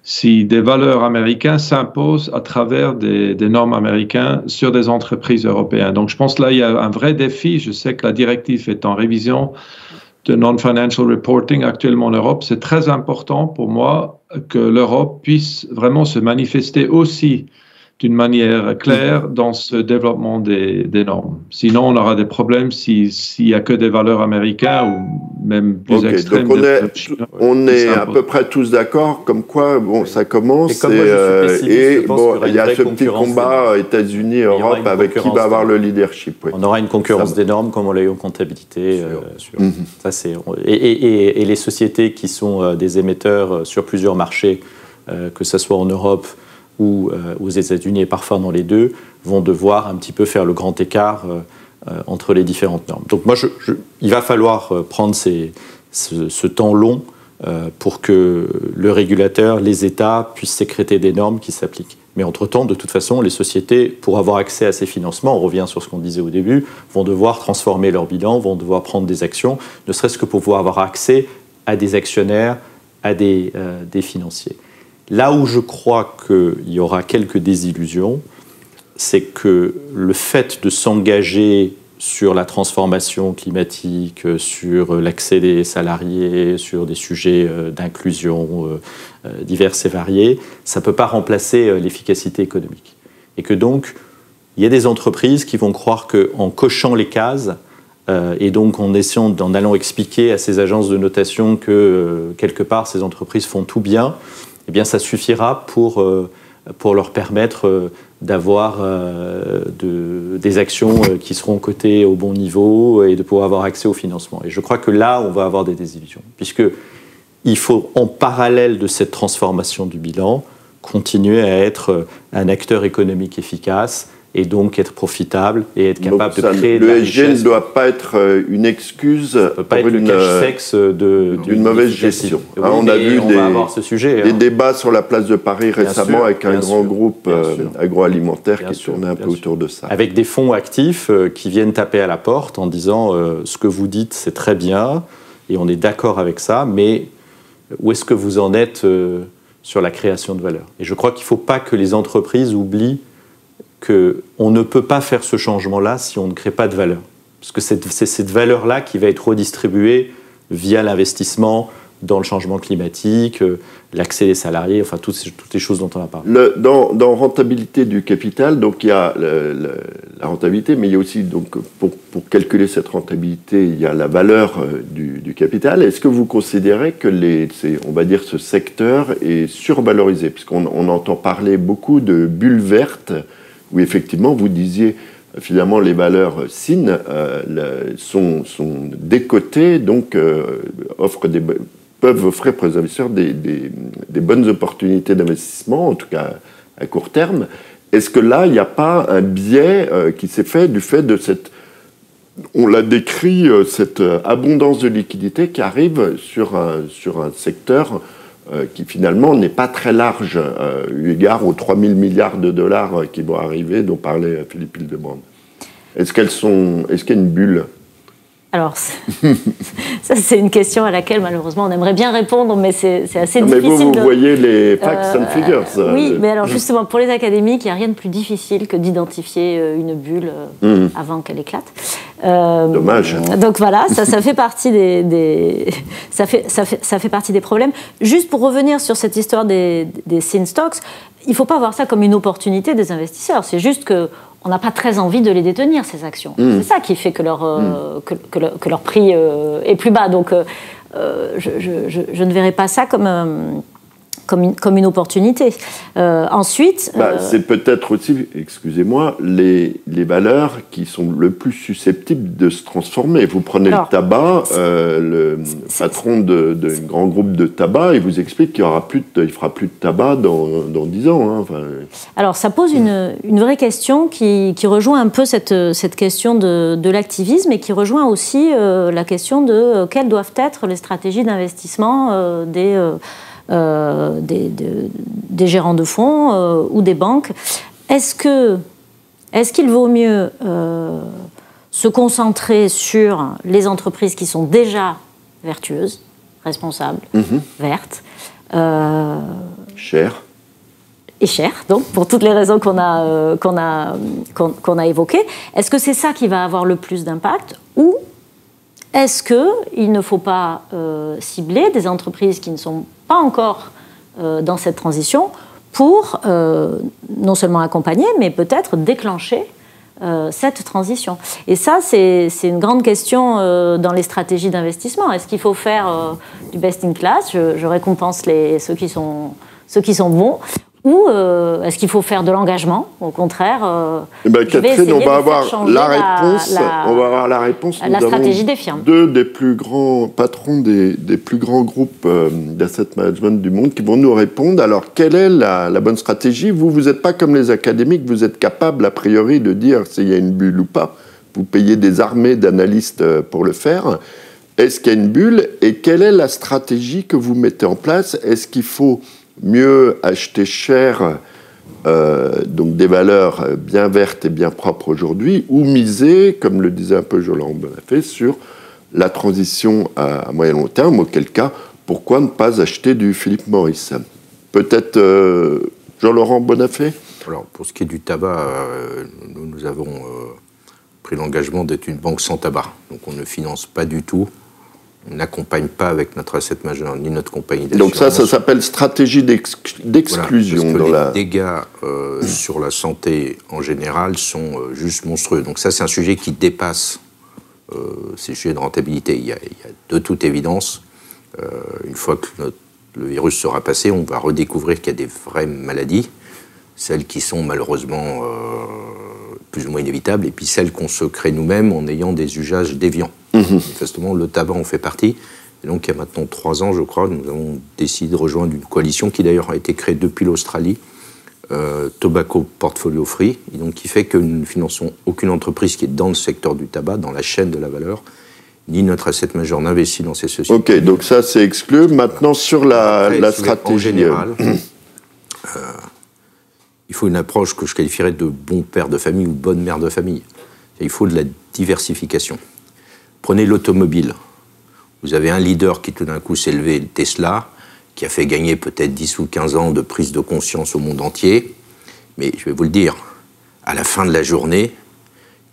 si des valeurs américaines s'imposent à travers des normes américaines sur des entreprises européennes. Donc, je pense que là, il y a un vrai défi. Je sais que la directive est en révision de non-financial reporting actuellement en Europe. C'est très important pour moi que l'Europe puisse vraiment se manifester aussi d'une manière claire dans ce développement des normes. Sinon, on aura des problèmes s'il n'y a que des valeurs américaines ou même plus extrêmes. Donc on est à peu près tous d'accord, comme quoi bon, ça commence. Et bon, il y a ce petit combat États-Unis-Europe avec qui va avoir le leadership. Oui. On aura une concurrence des normes comme on l'a eu en comptabilité. Ça, et les sociétés qui sont des émetteurs sur plusieurs marchés, que ce soit en Europe ou aux États-Unis et parfois dans les deux, vont devoir un petit peu faire le grand écart entre les différentes normes. Donc moi, il va falloir prendre ce temps long pour que le régulateur, les États puissent sécréter des normes qui s'appliquent. Mais entre-temps, de toute façon, les sociétés, pour avoir accès à ces financements, on revient sur ce qu'on disait au début, vont devoir transformer leur bilan, vont devoir prendre des actions, ne serait-ce que pour pouvoir avoir accès à des actionnaires, à des financiers. Là où je crois qu'il y aura quelques désillusions, c'est que le fait de s'engager sur la transformation climatique, sur l'accès des salariés, sur des sujets d'inclusion divers et variés, ça ne peut pas remplacer l'efficacité économique. Et que donc, il y a des entreprises qui vont croire qu'en cochant les cases, et donc en allant expliquer à ces agences de notation que quelque part ces entreprises font tout bien, eh eh bien ça suffira pour leur permettre d'avoir des actions qui seront cotées au bon niveau et de pouvoir avoir accès au financement. Et je crois que là, on va avoir des désillusions, puisqu'il faut, en parallèle de cette transformation du bilan, continuer à être un acteur économique efficace et donc être profitable et être capable de créer de la richesse. Le ESG ne doit pas être une excuse pour être le cache-sexe d'une mauvaise gestion. Oui, on a vu des débats sur la place de Paris récemment avec un grand groupe agroalimentaire qui tournait un peu autour de ça. Avec des fonds actifs qui viennent taper à la porte en disant ce que vous dites c'est très bien et on est d'accord avec ça, mais où est-ce que vous en êtes sur la création de valeur? Et je crois qu'il ne faut pas que les entreprises oublient qu'on ne peut pas faire ce changement-là si on ne crée pas de valeur. Parce que c'est cette valeur-là qui va être redistribuée via l'investissement dans le changement climatique, l'accès des salariés, enfin toutes les choses dont on a parlé. Dans rentabilité du capital, donc il y a la rentabilité, mais il y a aussi, donc, pour calculer cette rentabilité, il y a la valeur du capital. Est-ce que vous considérez que on va dire, ce secteur est survalorisé? Puisqu'on entend parler beaucoup de bulles vertes, où effectivement, vous disiez, finalement, les valeurs SIN sont décotées, donc peuvent offrir pour les investisseurs des bonnes opportunités d'investissement, en tout cas à court terme. Est-ce que là, il n'y a pas un biais qui s'est fait du fait de on l'a décrit, cette abondance de liquidités qui arrive sur un secteur qui finalement n'est pas très large, eu égard aux 3 000 milliards de dollars qui vont arriver, dont parlait Philippe Hildebrand. Est-ce qu'il y a une bulle? Alors, ça c'est une question à laquelle malheureusement on aimerait bien répondre, mais c'est assez difficile. Mais vous voyez les facts and figures. Oui, mais alors justement, pour les académiques, il n'y a rien de plus difficile que d'identifier une bulle avant qu'elle éclate. Dommage. Donc voilà, ça fait partie ça fait partie des problèmes. Juste pour revenir sur cette histoire des SIN stocks, il ne faut pas voir ça comme une opportunité des investisseurs. C'est juste que on n'a pas très envie de les détenir, ces actions. C'est ça qui fait que leur prix est plus bas. Donc, je ne verrais pas ça comme une opportunité. Ensuite... c'est peut-être aussi, excusez-moi, les valeurs qui sont le plus susceptibles de se transformer. Vous prenez le tabac, le patron d'un grand groupe de tabac, il vous explique qu'il ne fera plus de tabac dans 10 ans. Hein, enfin... Alors, ça pose une vraie question qui rejoint un peu cette question de l'activisme et qui rejoint aussi la question de quelles doivent être les stratégies d'investissement des gérants de fonds ou des banques. Est-ce qu'il vaut mieux se concentrer sur les entreprises qui sont déjà vertueuses, responsables, vertes, chères et chères, donc pour toutes les raisons qu'on a évoquées. Est-ce que c'est ça qui va avoir le plus d'impact, ou est-ce qu'il ne faut pas cibler des entreprises qui ne sont pas encore dans cette transition pour non seulement accompagner, mais peut-être déclencher cette transition? Et ça, c'est une grande question dans les stratégies d'investissement. Est-ce qu'il faut faire du best-in-class, je récompense ceux qui sont bons, ou est-ce qu'il faut faire de l'engagement? Au contraire, Catherine, on va avoir la réponse. La stratégie des firmes. Deux des plus grands patrons des plus grands groupes d'asset management du monde qui vont nous répondre. Alors, quelle est la bonne stratégie? Vous n'êtes pas comme les académiques, vous êtes capable, a priori, de dire s'il y a une bulle ou pas. Vous payez des armées d'analystes pour le faire. Est-ce qu'il y a une bulle? Et quelle est la stratégie que vous mettez en place? Est-ce qu'il faut mieux acheter cher, donc des valeurs bien vertes et bien propres aujourd'hui, ou miser, comme le disait un peu Jean-Laurent Bonnafé, sur la transition à moyen long terme, auquel cas, pourquoi ne pas acheter du Philip Morris? Peut-être Jean-Laurent Bonnafé? Alors, pour ce qui est du tabac, nous avons pris l'engagement d'être une banque sans tabac. Donc on ne finance pas du tout. On n'accompagne pas avec notre asset manager ni notre compagnie d'assurance. Donc ça s'appelle stratégie d'exclusion. Voilà, les dégâts sur la santé en général sont juste monstrueux. Donc ça, c'est un sujet qui dépasse ces sujets de rentabilité. Il y a de toute évidence, une fois que le virus sera passé, on va redécouvrir qu'il y a des vraies maladies, celles qui sont malheureusement plus ou moins inévitables, et puis celles qu'on se crée nous-mêmes en ayant des usages déviants. Manifestement, le tabac en fait partie. Et donc, il y a maintenant 3 ans, je crois, nous avons décidé de rejoindre une coalition qui d'ailleurs a été créée depuis l'Australie, Tobacco Portfolio Free, et donc qui fait que nous ne finançons aucune entreprise qui est dans le secteur du tabac, dans la chaîne de la valeur, ni notre asset manager n'investit dans ces sociétés. Ok, donc ça c'est exclu. Maintenant sur la stratégie. En général, il faut une approche que je qualifierais de bon père de famille ou bonne mère de famille. Il faut de la diversification. Prenez l'automobile. Vous avez un leader qui tout d'un coup s'est levé, Tesla, qui a fait gagner peut-être 10 ou 15 ans de prise de conscience au monde entier. Mais je vais vous le dire, à la fin de la journée,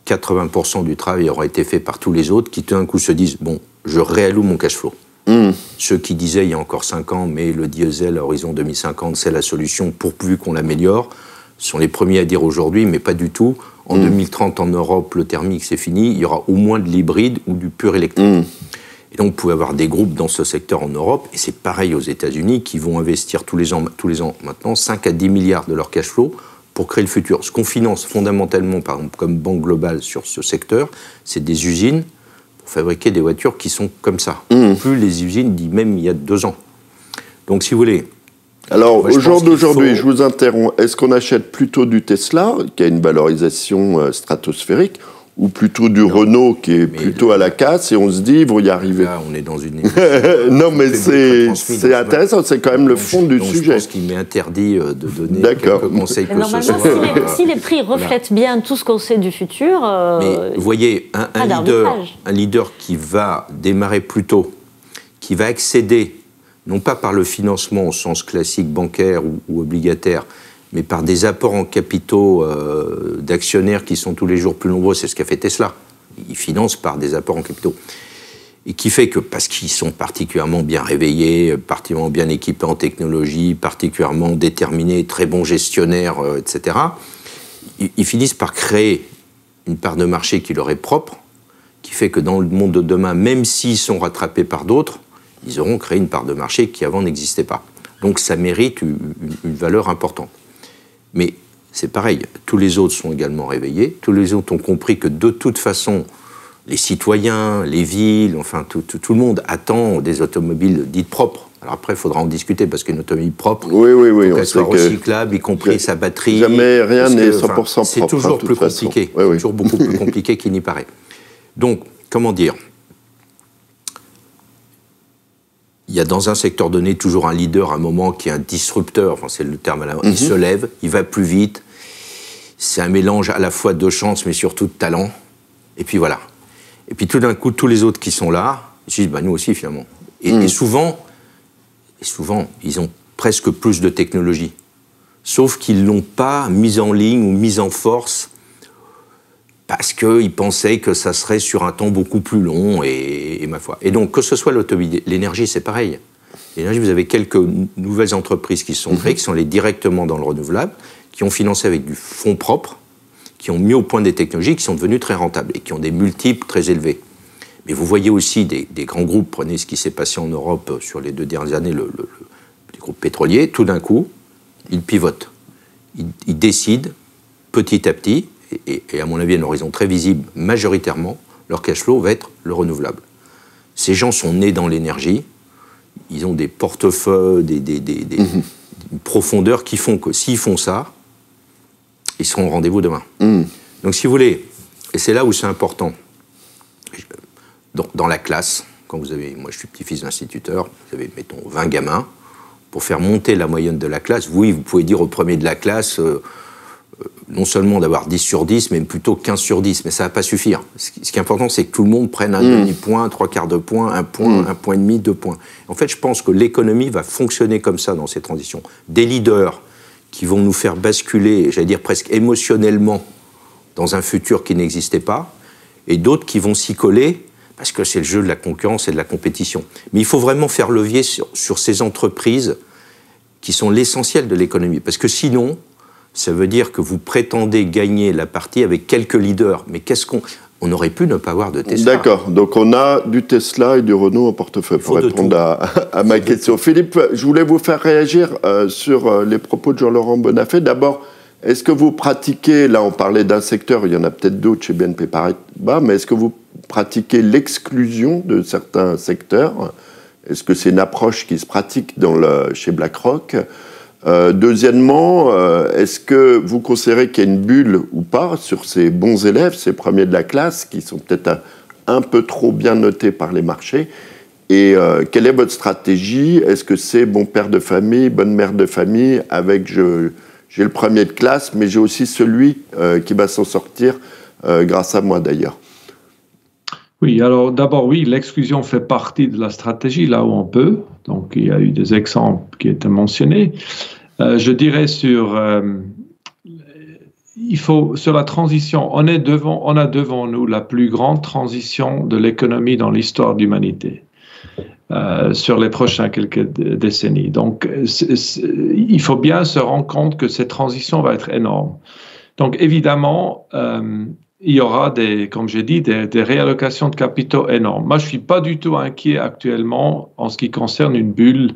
80% du travail aura été fait par tous les autres qui tout d'un coup se disent « bon, je réalloue mon cash flow ». Ceux qui disaient il y a encore 5 ans « mais le diesel à horizon 2050, c'est la solution pourvu qu'on l'améliore », sont les premiers à dire aujourd'hui « mais pas du tout, en 2030 en Europe, le thermique c'est fini, il y aura au moins de l'hybride ou du pur électrique ». Et donc, vous pouvez avoir des groupes dans ce secteur en Europe, et c'est pareil aux États-Unis, qui vont investir tous les ans maintenant 5 à 10 milliards de leur cash flow pour créer le futur. Ce qu'on finance fondamentalement, par exemple, comme Banque Globale sur ce secteur, c'est des usines pour fabriquer des voitures qui sont comme ça. Plus les usines d'il même il y a 2 ans. Donc, si vous voulez... Alors, au jour d'aujourd'hui, je vous interromps, est-ce qu'on achète plutôt du Tesla, qui a une valorisation stratosphérique, ou plutôt du Renault qui est plutôt à la casse, et on se dit, ils vont y arriver. Là, on est dans une... non, mais c'est intéressant, c'est quand même le fond du sujet. Je pense qu'il m'est interdit de donner quelques conseils que ce soit. Si les prix reflètent bien tout ce qu'on sait du futur... mais vous voyez, un leader qui va démarrer plus tôt, qui va accéder, non pas par le financement au sens classique bancaire ou obligataire, mais par des apports en capitaux d'actionnaires qui sont tous les jours plus nombreux, c'est ce qu'a fait Tesla. Ils financent par des apports en capitaux. Et qui fait que, parce qu'ils sont particulièrement bien réveillés, particulièrement bien équipés en technologie, particulièrement déterminés, très bons gestionnaires, etc., ils finissent par créer une part de marché qui leur est propre, qui fait que dans le monde de demain, même s'ils sont rattrapés par d'autres, ils auront créé une part de marché qui avant n'existait pas. Donc ça mérite une valeur importante. Mais c'est pareil, tous les autres sont également réveillés, tous les autres ont compris que de toute façon, les citoyens, les villes, enfin tout le monde attend des automobiles dites propres. Alors après, il faudra en discuter parce qu'une automobile propre, oui, qu'elle soit recyclable, y compris sa batterie. Jamais rien n'est 100% propre. C'est toujours plus compliqué, toujours beaucoup plus compliqué qu'il n'y paraît. Donc, comment dire ? Il y a dans un secteur donné toujours un leader, à un moment qui est un disrupteur, enfin c'est le terme à la il se lève, il va plus vite, c'est un mélange à la fois de chance mais surtout de talent, et puis voilà. Et puis tout d'un coup, tous les autres qui sont là, ils se disent, bah nous aussi finalement. Et souvent, ils ont presque plus de technologie, sauf qu'ils ne l'ont pas mise en ligne ou mise en force parce qu'ils pensaient que ça serait sur un temps beaucoup plus long, et ma foi. Et donc, que ce soit l'automobile, l'énergie, c'est pareil. L'énergie, vous avez quelques nouvelles entreprises qui se sont créées, qui sont allées directement dans le renouvelable, qui ont financé avec du fonds propre, qui ont mis au point des technologies qui sont devenues très rentables et qui ont des multiples très élevés. Mais vous voyez aussi des grands groupes, prenez ce qui s'est passé en Europe sur les 2 dernières années, les groupes pétroliers, tout d'un coup, ils pivotent. Ils décident, petit à petit, et à mon avis, à un horizon très visible, majoritairement, leur cash flow va être le renouvelable. Ces gens sont nés dans l'énergie, ils ont des portefeuilles, des profondeurs qui font que s'ils font ça, ils seront au rendez-vous demain. Donc si vous voulez, et c'est là où c'est important, dans la classe, quand vous avez, moi je suis petit-fils d'instituteur, vous avez, mettons, 20 gamins, pour faire monter la moyenne de la classe, oui, vous pouvez dire au premier de la classe... non seulement d'avoir 10 sur 10, mais plutôt 15 sur 10, mais ça ne va pas suffire. Ce qui est important, c'est que tout le monde prenne un demi-point, 3/4 de point, 1 point, 1 point et demi, 2 points. En fait, je pense que l'économie va fonctionner comme ça dans ces transitions. Des leaders qui vont nous faire basculer, j'allais dire presque émotionnellement, dans un futur qui n'existait pas, et d'autres qui vont s'y coller, parce que c'est le jeu de la concurrence et de la compétition. Mais il faut vraiment faire levier sur ces entreprises qui sont l'essentiel de l'économie, parce que sinon... ça veut dire que vous prétendez gagner la partie avec quelques leaders. Mais on aurait pu ne pas avoir de Tesla. D'accord, donc on a du Tesla et du Renault en portefeuille, pour répondre à ma question. Philippe, je voulais vous faire réagir sur les propos de Jean-Laurent Bonnafé. D'abord, est-ce que vous pratiquez, là on parlait d'un secteur, il y en a peut-être d'autres chez BNP Paribas, mais est-ce que vous pratiquez l'exclusion de certains secteurs? Est-ce que c'est une approche qui se pratique chez BlackRock? Deuxièmement, est-ce que vous considérez qu'il y a une bulle ou pas sur ces bons élèves, ces premiers de la classe, qui sont peut-être un peu trop bien notés par les marchés? Et quelle est votre stratégie? Est-ce que c'est bon père de famille, bonne mère de famille, avec j'ai le premier de classe, mais j'ai aussi celui qui va s'en sortir grâce à moi d'ailleurs? Oui, alors d'abord, oui, l'exclusion fait partie de la stratégie là où on peut. Donc, il y a eu des exemples qui étaient mentionnés. Je dirais sur la transition, on a devant nous la plus grande transition de l'économie dans l'histoire de l'humanité sur les prochaines quelques décennies. Donc, il faut bien se rendre compte que cette transition va être énorme. Donc, évidemment, il y aura comme j'ai dit, des réallocations de capitaux énormes. Moi, je ne suis pas du tout inquiet actuellement en ce qui concerne une bulle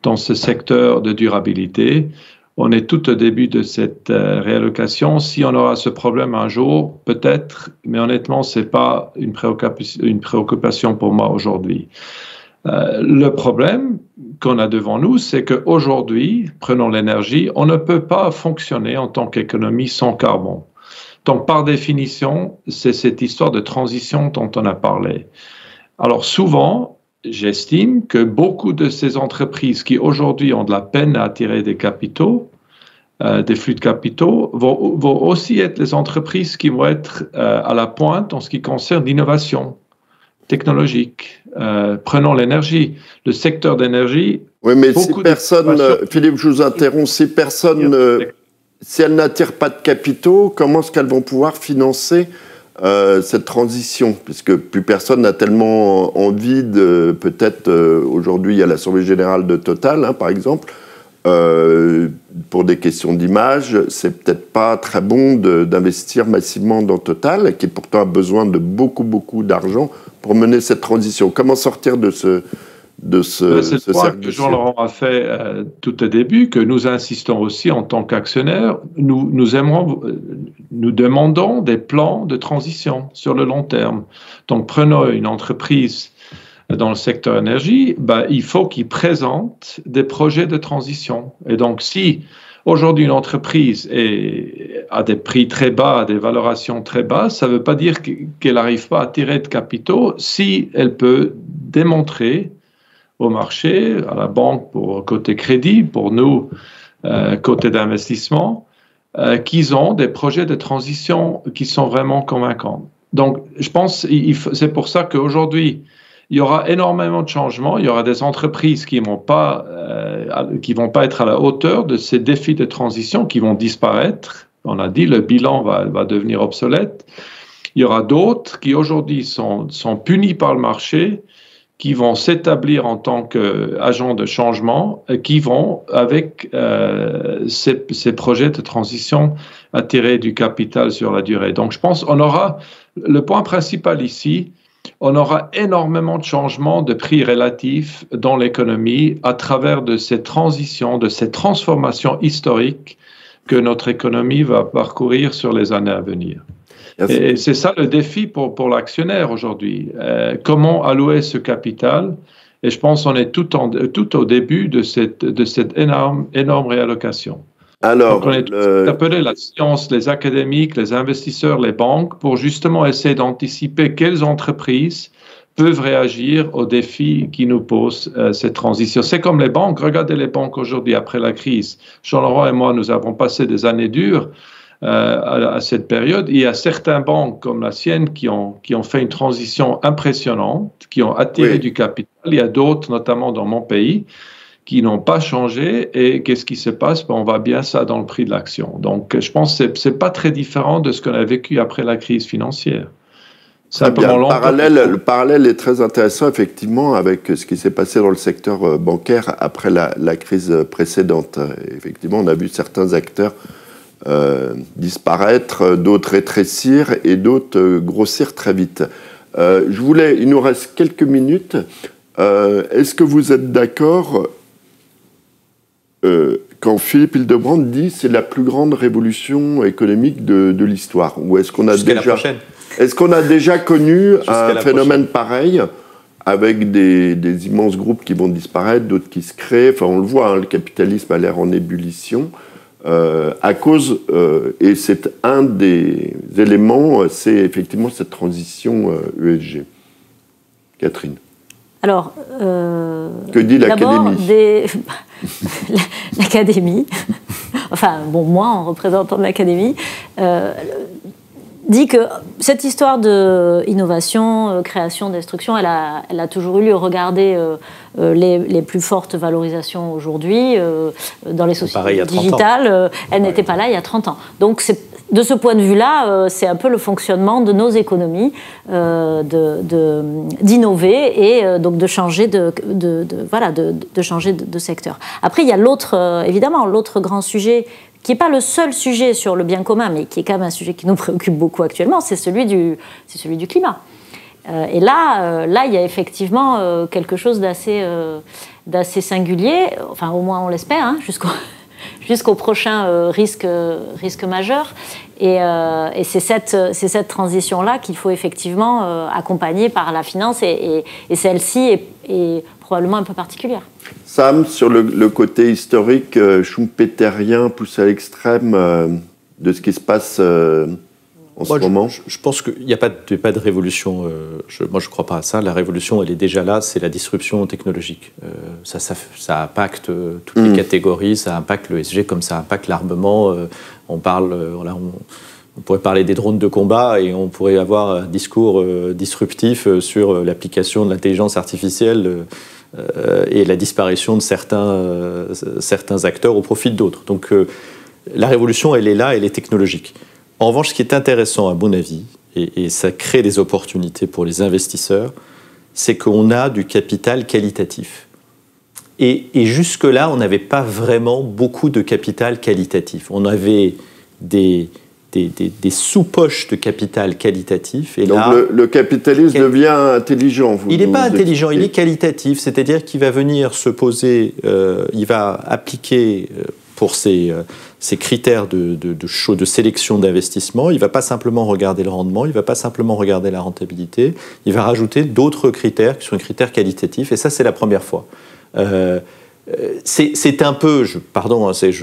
dans ce secteur de durabilité. On est tout au début de cette réallocation. Si on aura ce problème un jour, peut-être, mais honnêtement, ce n'est pas une préoccupation pour moi aujourd'hui. Le problème qu'on a devant nous, c'est qu'aujourd'hui, prenons l'énergie, on ne peut pas fonctionner en tant qu'économie sans carbone. Donc, par définition, c'est cette histoire de transition dont on a parlé. Alors, souvent, j'estime que beaucoup de ces entreprises qui aujourd'hui ont de la peine à attirer des capitaux, des flux de capitaux, vont aussi être les entreprises qui vont être à la pointe en ce qui concerne l'innovation technologique. Prenons l'énergie. Le secteur d'énergie... Oui, mais si personne... Philippe, je vous interromps. Si elles n'attirent pas de capitaux, comment est-ce qu'elles vont pouvoir financer cette transition? Puisque plus personne n'a tellement envie de... Peut-être, aujourd'hui, il y a l'Assemblée Générale de Total, hein, par exemple. Pour des questions d'image, c'est peut-être pas très bon d'investir massivement dans Total, qui pourtant a besoin de beaucoup d'argent pour mener cette transition. Comment sortir de ce c'est le point que Jean-Laurent a fait tout au début, que nous insistons aussi en tant qu'actionnaires. Nous demandons des plans de transition sur le long terme. Donc, prenons une entreprise dans le secteur énergie, il faut qu'il présente des projets de transition. Et donc, si aujourd'hui une entreprise a des prix très bas, des valorations très basses, ça ne veut pas dire qu'elle n'arrive pas à tirer de capitaux si elle peut démontrer au marché, à la banque pour côté crédit, pour nous, côté d'investissement, qu'ils ont des projets de transition qui sont vraiment convaincants. Donc, je pense c'est pour ça qu'aujourd'hui, il y aura énormément de changements. Il y aura des entreprises qui vont pas être à la hauteur de ces défis de transition, qui vont disparaître. On a dit, le bilan va devenir obsolète. Il y aura d'autres qui aujourd'hui sont punis par le marché, qui vont s'établir en tant qu'agents de changement, qui vont, avec ces projets de transition, attirer du capital sur la durée. Donc, je pense qu'on aura, le point principal ici, on aura énormément de changements de prix relatifs dans l'économie à travers de ces transitions, de ces transformations historiques que notre économie va parcourir sur les années à venir. Et c'est ça le défi pour l'actionnaire aujourd'hui. Comment allouer ce capital? Et je pense qu'on est tout au début de cette énorme réallocation. Alors, donc on est appelé la science, les académiques, les investisseurs, les banques, pour justement essayer d'anticiper quelles entreprises peuvent réagir aux défis qui nous posent cette transition. C'est comme les banques. Regardez les banques aujourd'hui après la crise. Jean-Laurent et moi, nous avons passé des années dures à cette période. Il y a certaines banques comme la sienne qui ont fait une transition impressionnante, qui ont attiré du capital. Il y a d'autres, notamment dans mon pays, qui n'ont pas changé. Et qu'est-ce qui se passe? On voit bien ça dans le prix de l'action. Donc, je pense que ce n'est pas très différent de ce qu'on a vécu après la crise financière. Bien. Le parallèle est très intéressant, effectivement, avec ce qui s'est passé dans le secteur bancaire après la crise précédente. Effectivement, on a vu certains acteurs disparaître, d'autres rétrécir et d'autres grossir très vite. Il nous reste quelques minutes. Est-ce que vous êtes d'accord quand Philippe Hildebrand dit que c'est la plus grande révolution économique de l'histoire? Ou est-ce qu'on a déjà connu un phénomène pareil avec des immenses groupes qui vont disparaître, d'autres qui se créent? Enfin, on le voit, le capitalisme a l'air en ébullition à cause, et c'est un des éléments, c'est effectivement cette transition ESG. Catherine. Alors, que dit l'Académie? L'Académie, enfin, bon, moi, en représentant de l'Académie, dit que cette histoire d'innovation, création, destruction, elle a toujours eu lieu. Regardez les plus fortes valorisations aujourd'hui dans les sociétés digitales. Elles n'étaient pas là il y a 30 ans. Donc, de ce point de vue-là, c'est un peu le fonctionnement de nos économies d'innover et donc de changer de changer de secteur. Après, il y a évidemment l'autre grand sujet qui n'est pas le seul sujet sur le bien commun, mais qui est quand même un sujet qui nous préoccupe beaucoup actuellement, c'est celui du climat. Et là, il y a effectivement quelque chose d'assez singulier, enfin au moins on l'espère, hein, jusqu'au prochain risque majeur. Et c'est cette transition-là qu'il faut effectivement accompagner par la finance, et celle-ci est probablement un peu particulière. Sam, sur le côté historique schumpeterien poussé à l'extrême de ce qui se passe en ce moment. Je pense qu'il n'y a pas de révolution. Moi, je ne crois pas à ça. La révolution, elle est déjà là. C'est la disruption technologique. Ça impacte toutes les catégories. Ça impacte le SG comme ça impacte l'armement. On pourrait parler des drones de combat et on pourrait avoir un discours disruptif sur l'application de l'intelligence artificielle et la disparition de certains acteurs au profit d'autres. Donc la révolution, elle est là, elle est technologique. En revanche, ce qui est intéressant, à mon avis, et ça crée des opportunités pour les investisseurs, c'est qu'on a du capital qualitatif. Et jusque-là, on n'avait pas vraiment beaucoup de capital qualitatif. On avait des sous-poches de capital qualitatif. Et donc là, le capitalisme devient intelligent. Il n'est pas intelligent, il est qualitatif, c'est-à-dire qu'il va venir se poser, il va appliquer pour ses critères de sélection d'investissement, il ne va pas simplement regarder le rendement, il ne va pas simplement regarder la rentabilité, il va rajouter d'autres critères qui sont des critères qualitatifs, et ça c'est la première fois. C'est un peu, je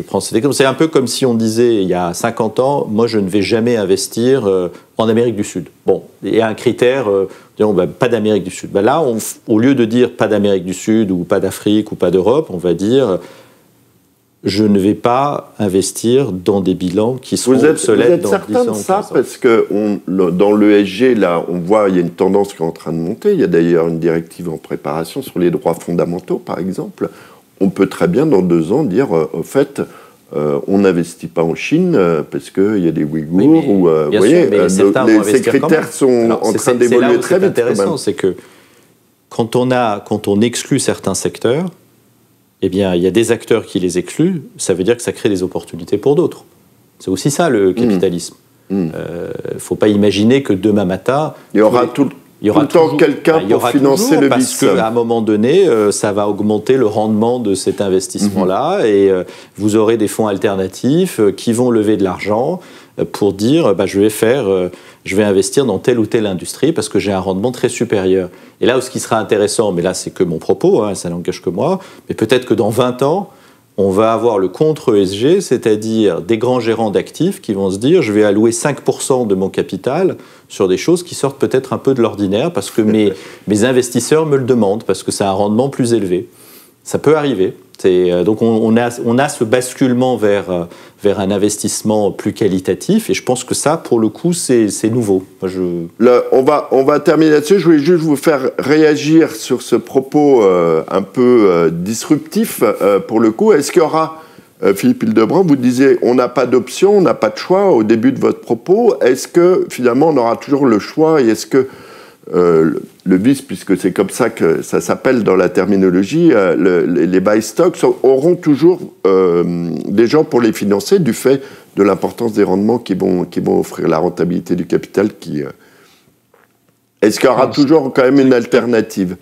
prends cet exemple, c'est un peu comme si on disait il y a 50 ans, moi je ne vais jamais investir en Amérique du Sud. Bon, il y a un critère, pas d'Amérique du Sud. Là, au lieu de dire pas d'Amérique du Sud ou pas d'Afrique ou pas d'Europe, on va dire je ne vais pas investir dans des bilans qui seront obsolètes dans 10 ans. Vous êtes certain de ça? Parce que dans l'ESG, là, on voit il y a une tendance qui est en train de monter. Il y a d'ailleurs une directive en préparation sur les droits fondamentaux, par exemple. On peut très bien, dans 2 ans, dire, au fait, on n'investit pas en Chine parce qu'il y a des Ouïghours. Vous voyez, ces critères sont en train d'évoluer très vite. C'est intéressant, c'est que quand on exclut certains secteurs, eh bien, il y a des acteurs qui les excluent, ça veut dire que ça crée des opportunités pour d'autres. C'est aussi ça, le capitalisme. Il ne faut pas imaginer que demain matin... Il y aura tout le temps quelqu'un pour financer le parce qu'à un moment donné, ça va augmenter le rendement de cet investissement-là et vous aurez des fonds alternatifs qui vont lever de l'argent pour dire je vais investir dans telle ou telle industrie parce que j'ai un rendement très supérieur. Et là, ce qui sera intéressant, mais là, c'est que mon propos, ça n'engage que moi, mais peut-être que dans 20 ans, on va avoir le contre-ESG, c'est-à-dire des grands gérants d'actifs qui vont se dire je vais allouer 5% de mon capital sur des choses qui sortent peut-être un peu de l'ordinaire parce que mes investisseurs me le demandent, parce que ça a un rendement plus élevé. Ça peut arriver. Donc on a ce basculement vers un investissement plus qualitatif et je pense que ça, pour le coup, c'est nouveau. On va terminer là-dessus. Je voulais juste vous faire réagir sur ce propos un peu disruptif pour le coup. Est-ce qu'il y aura, Philippe Hildebrand, vous disiez on n'a pas d'option, on n'a pas de choix au début de votre propos. Est-ce que finalement on aura toujours le choix et est-ce que le vice, puisque c'est comme ça que ça s'appelle dans la terminologie, les buy stocks auront toujours des gens pour les financer du fait de l'importance des rendements qui vont offrir la rentabilité du capital. Est-ce qu'il y aura toujours quand même une alternative?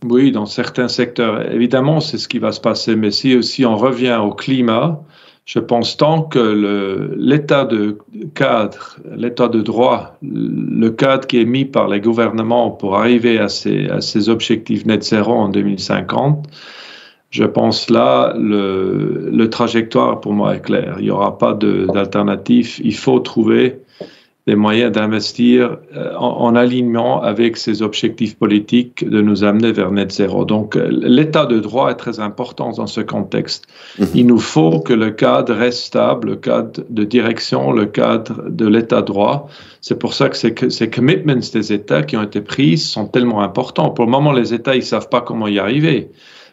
Oui, dans certains secteurs. Évidemment, c'est ce qui va se passer. Mais si on revient au climat, je pense tant que l'état de cadre, l'état de droit, le cadre qui est mis par les gouvernements pour arriver à ces objectifs net zéro en 2050, je pense là, le trajectoire pour moi est clair. Il n'y aura pas d'alternative. Il faut trouver des moyens d'investir en alignement avec ces objectifs politiques de nous amener vers net zéro. Donc, l'état de droit est très important dans ce contexte. Il nous faut que le cadre reste stable, le cadre de direction, le cadre de l'état de droit. C'est pour ça que ces commitments des États qui ont été pris sont tellement importants. Pour le moment, les États, ils ne savent pas comment y arriver.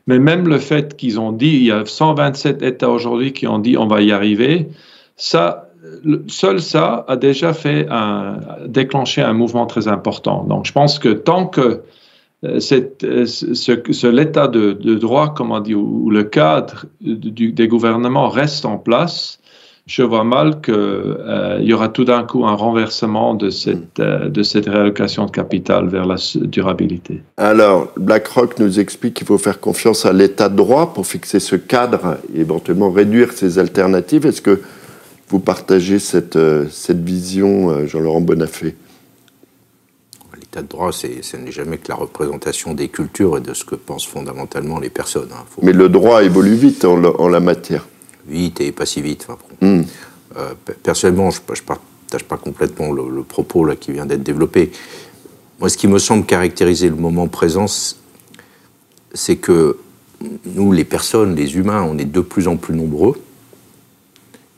Mais même le fait qu'ils ont dit, il y a 127 États aujourd'hui qui ont dit on va y arriver, seul ça a déjà déclenché un mouvement très important. Donc, je pense que tant que l'état de droit, comme on dit, ou le cadre des gouvernements reste en place, je vois mal qu'il y aura tout d'un coup un renversement de cette réallocation de capital vers la durabilité. Alors, BlackRock nous explique qu'il faut faire confiance à l'état de droit pour fixer ce cadre et éventuellement réduire ces alternatives. Est-ce que vous partagez cette vision, Jean-Laurent Bonnafé? L'état de droit, ce n'est jamais que la représentation des cultures et de ce que pensent fondamentalement les personnes. Mais le droit évolue vite en la matière. Vite et pas si vite. Personnellement, je ne partage pas complètement le propos là, qui vient d'être développé. Moi, ce qui me semble caractériser le moment présent, c'est que nous, les personnes, les humains, on est de plus en plus nombreux.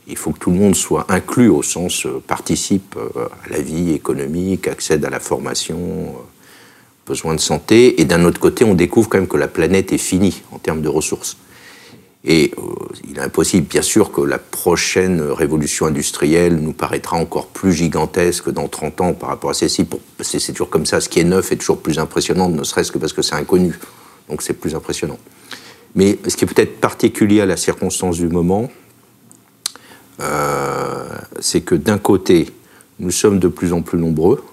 Il faut que tout le monde soit inclus au sens participe à la vie économique, accède à la formation, besoin de santé. Et d'un autre côté, on découvre quand même que la planète est finie en termes de ressources. Et il est impossible, bien sûr, que la prochaine révolution industrielle nous paraîtra encore plus gigantesque dans 30 ans par rapport à celle-ci. C'est toujours comme ça, ce qui est neuf est toujours plus impressionnant, ne serait-ce que parce que c'est inconnu. Donc c'est plus impressionnant. Mais ce qui est peut-être particulier à la circonstance du moment, c'est que d'un côté, nous sommes de plus en plus nombreux,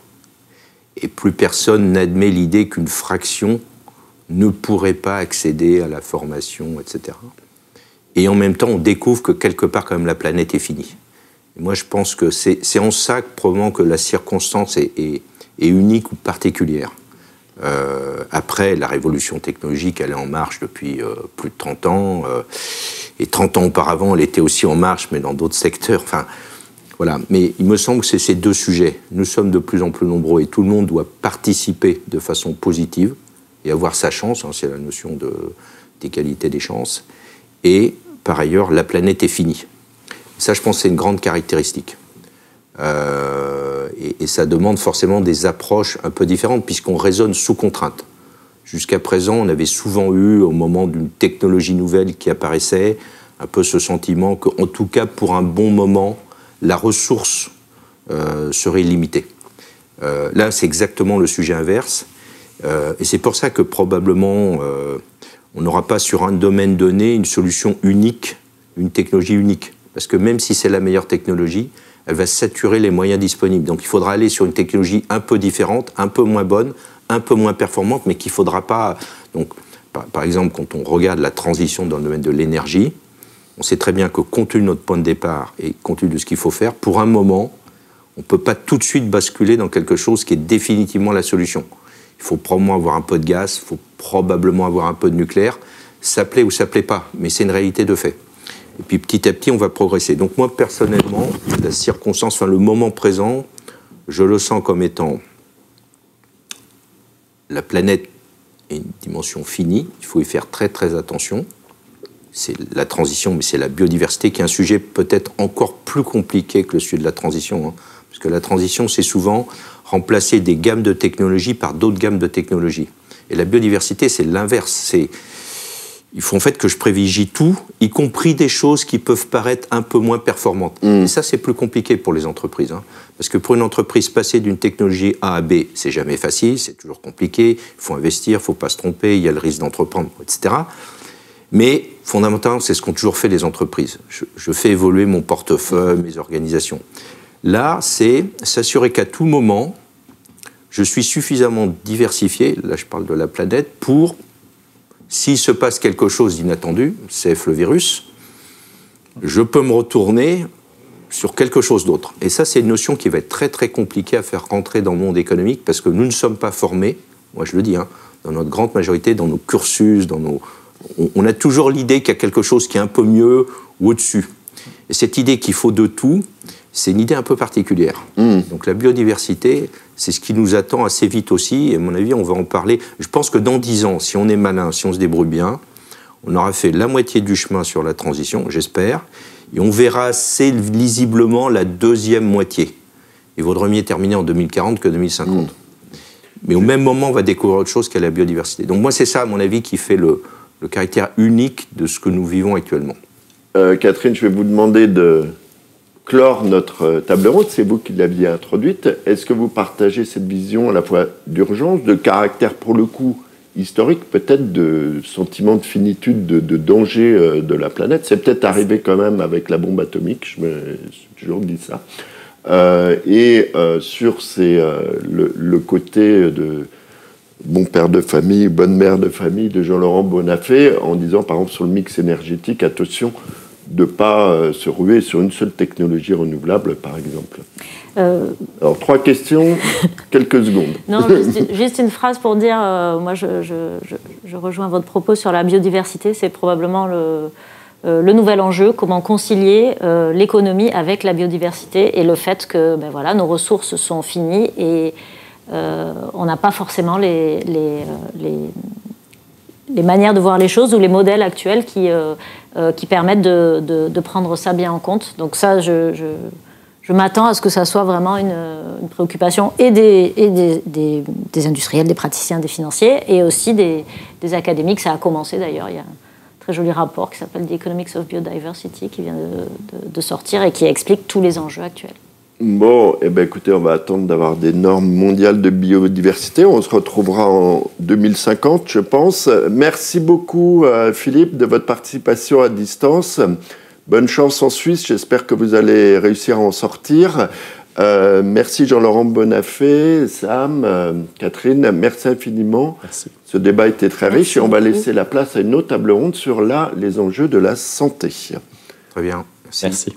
et plus personne n'admet l'idée qu'une fraction ne pourrait pas accéder à la formation, etc. Et en même temps, on découvre que quelque part, quand même, la planète est finie. Et moi, je pense que c'est en ça que, probablement que la circonstance est unique ou particulière. Après, la révolution technologique, elle est en marche depuis plus de 30 ans. Et 30 ans auparavant, elle était aussi en marche, mais dans d'autres secteurs. Enfin, voilà. Mais il me semble que c'est ces deux sujets. Nous sommes de plus en plus nombreux et tout le monde doit participer de façon positive et avoir sa chance, c'est la notion d'égalité des chances. Et par ailleurs, la planète est finie. Ça, je pense, c'est une grande caractéristique. Et ça demande forcément des approches un peu différentes, puisqu'on raisonne sous contrainte. Jusqu'à présent, on avait souvent eu, au moment d'une technologie nouvelle qui apparaissait, un peu ce sentiment qu'en tout cas, pour un bon moment, la ressource serait limitée. Là, c'est exactement le sujet inverse. Et c'est pour ça que probablement, on n'aura pas sur un domaine donné une solution unique, une technologie unique. Parce que même si c'est la meilleure technologie, elle va saturer les moyens disponibles. Donc il faudra aller sur une technologie un peu différente, un peu moins bonne, un peu moins performante, mais qu'il ne faudra pas... Donc, par exemple, quand on regarde la transition dans le domaine de l'énergie, on sait très bien que compte tenu de notre point de départ et compte tenu de ce qu'il faut faire, pour un moment, on ne peut pas tout de suite basculer dans quelque chose qui est définitivement la solution. Il faut probablement avoir un peu de gaz, il faut probablement avoir un peu de nucléaire. Ça plaît ou ça plaît pas, mais c'est une réalité de fait. Et puis petit à petit, on va progresser. Donc moi, personnellement, la circonstance, le moment présent, je le sens comme étant la planète est une dimension finie, il faut y faire très très attention. C'est la transition, mais c'est la biodiversité qui est un sujet peut-être encore plus compliqué que le sujet de la transition. Parce que la transition, c'est souvent remplacer des gammes de technologies par d'autres gammes de technologies. Et la biodiversité, c'est l'inverse. Il faut en fait que je privilégie tout, y compris des choses qui peuvent paraître un peu moins performantes. Et ça, c'est plus compliqué pour les entreprises. Parce que pour une entreprise, passer d'une technologie A à B, c'est jamais facile, c'est toujours compliqué. Il faut investir, il ne faut pas se tromper, il y a le risque d'entreprendre, etc. Mais fondamentalement, c'est ce qu'ont toujours fait les entreprises. Je fais évoluer mon portefeuille, mes organisations. Là, c'est s'assurer qu'à tout moment, je suis suffisamment diversifié, là je parle de la planète, pour, s'il se passe quelque chose d'inattendu, c'est le virus, je peux me retourner sur quelque chose d'autre. Et ça, c'est une notion qui va être très très compliquée à faire rentrer dans le monde économique parce que nous ne sommes pas formés, moi je le dis, dans notre grande majorité, dans nos cursus, on a toujours l'idée qu'il y a quelque chose qui est un peu mieux ou au-dessus. Et cette idée qu'il faut de tout, c'est une idée un peu particulière. Donc la biodiversité, c'est ce qui nous attend assez vite aussi, et à mon avis, on va en parler. Je pense que dans 10 ans, si on est malin, si on se débrouille bien, on aura fait la moitié du chemin sur la transition, j'espère, et on verra assez lisiblement la deuxième moitié. Il vaudrait mieux terminer en 2040 que 2050. Mais au même moment, on va découvrir autre chose qu'est la biodiversité. Donc moi, c'est ça, à mon avis, qui fait le caractère unique de ce que nous vivons actuellement. Catherine, je vais vous demander de clore notre table ronde. C'est vous qui l'aviez introduite. Est-ce que vous partagez cette vision à la fois d'urgence, de caractère pour le coup historique, peut-être de sentiment de finitude, de danger de la planète? C'est peut-être arrivé quand même avec la bombe atomique, je me suis toujours dit ça. Sur le côté de bon père de famille, bonne mère de famille de Jean-Laurent Bonnafé, en disant par exemple sur le mix énergétique, attention de ne pas se ruer sur une seule technologie renouvelable, par exemple. Alors, 3 questions, quelques secondes. Non, juste une phrase pour dire, moi je rejoins votre propos sur la biodiversité, c'est probablement le nouvel enjeu, comment concilier l'économie avec la biodiversité et le fait que nos ressources sont finies et on n'a pas forcément les manières de voir les choses ou les modèles actuels qui permettent de prendre ça bien en compte. Donc ça, je m'attends à ce que ça soit vraiment une préoccupation et des industriels, des praticiens, des financiers et aussi des académiques. Ça a commencé d'ailleurs, il y a un très joli rapport qui s'appelle The Economics of Biodiversity qui vient de sortir et qui explique tous les enjeux actuels. Bon, écoutez, on va attendre d'avoir des normes mondiales de biodiversité. On se retrouvera en 2050, je pense. Merci beaucoup, Philippe, de votre participation à distance. Bonne chance en Suisse. J'espère que vous allez réussir à en sortir. Merci Jean-Laurent Bonnafé, Sam, Catherine. Merci infiniment. Merci. Ce débat était très riche et on va laisser la place à une autre table ronde sur les enjeux de la santé. Très bien. Merci.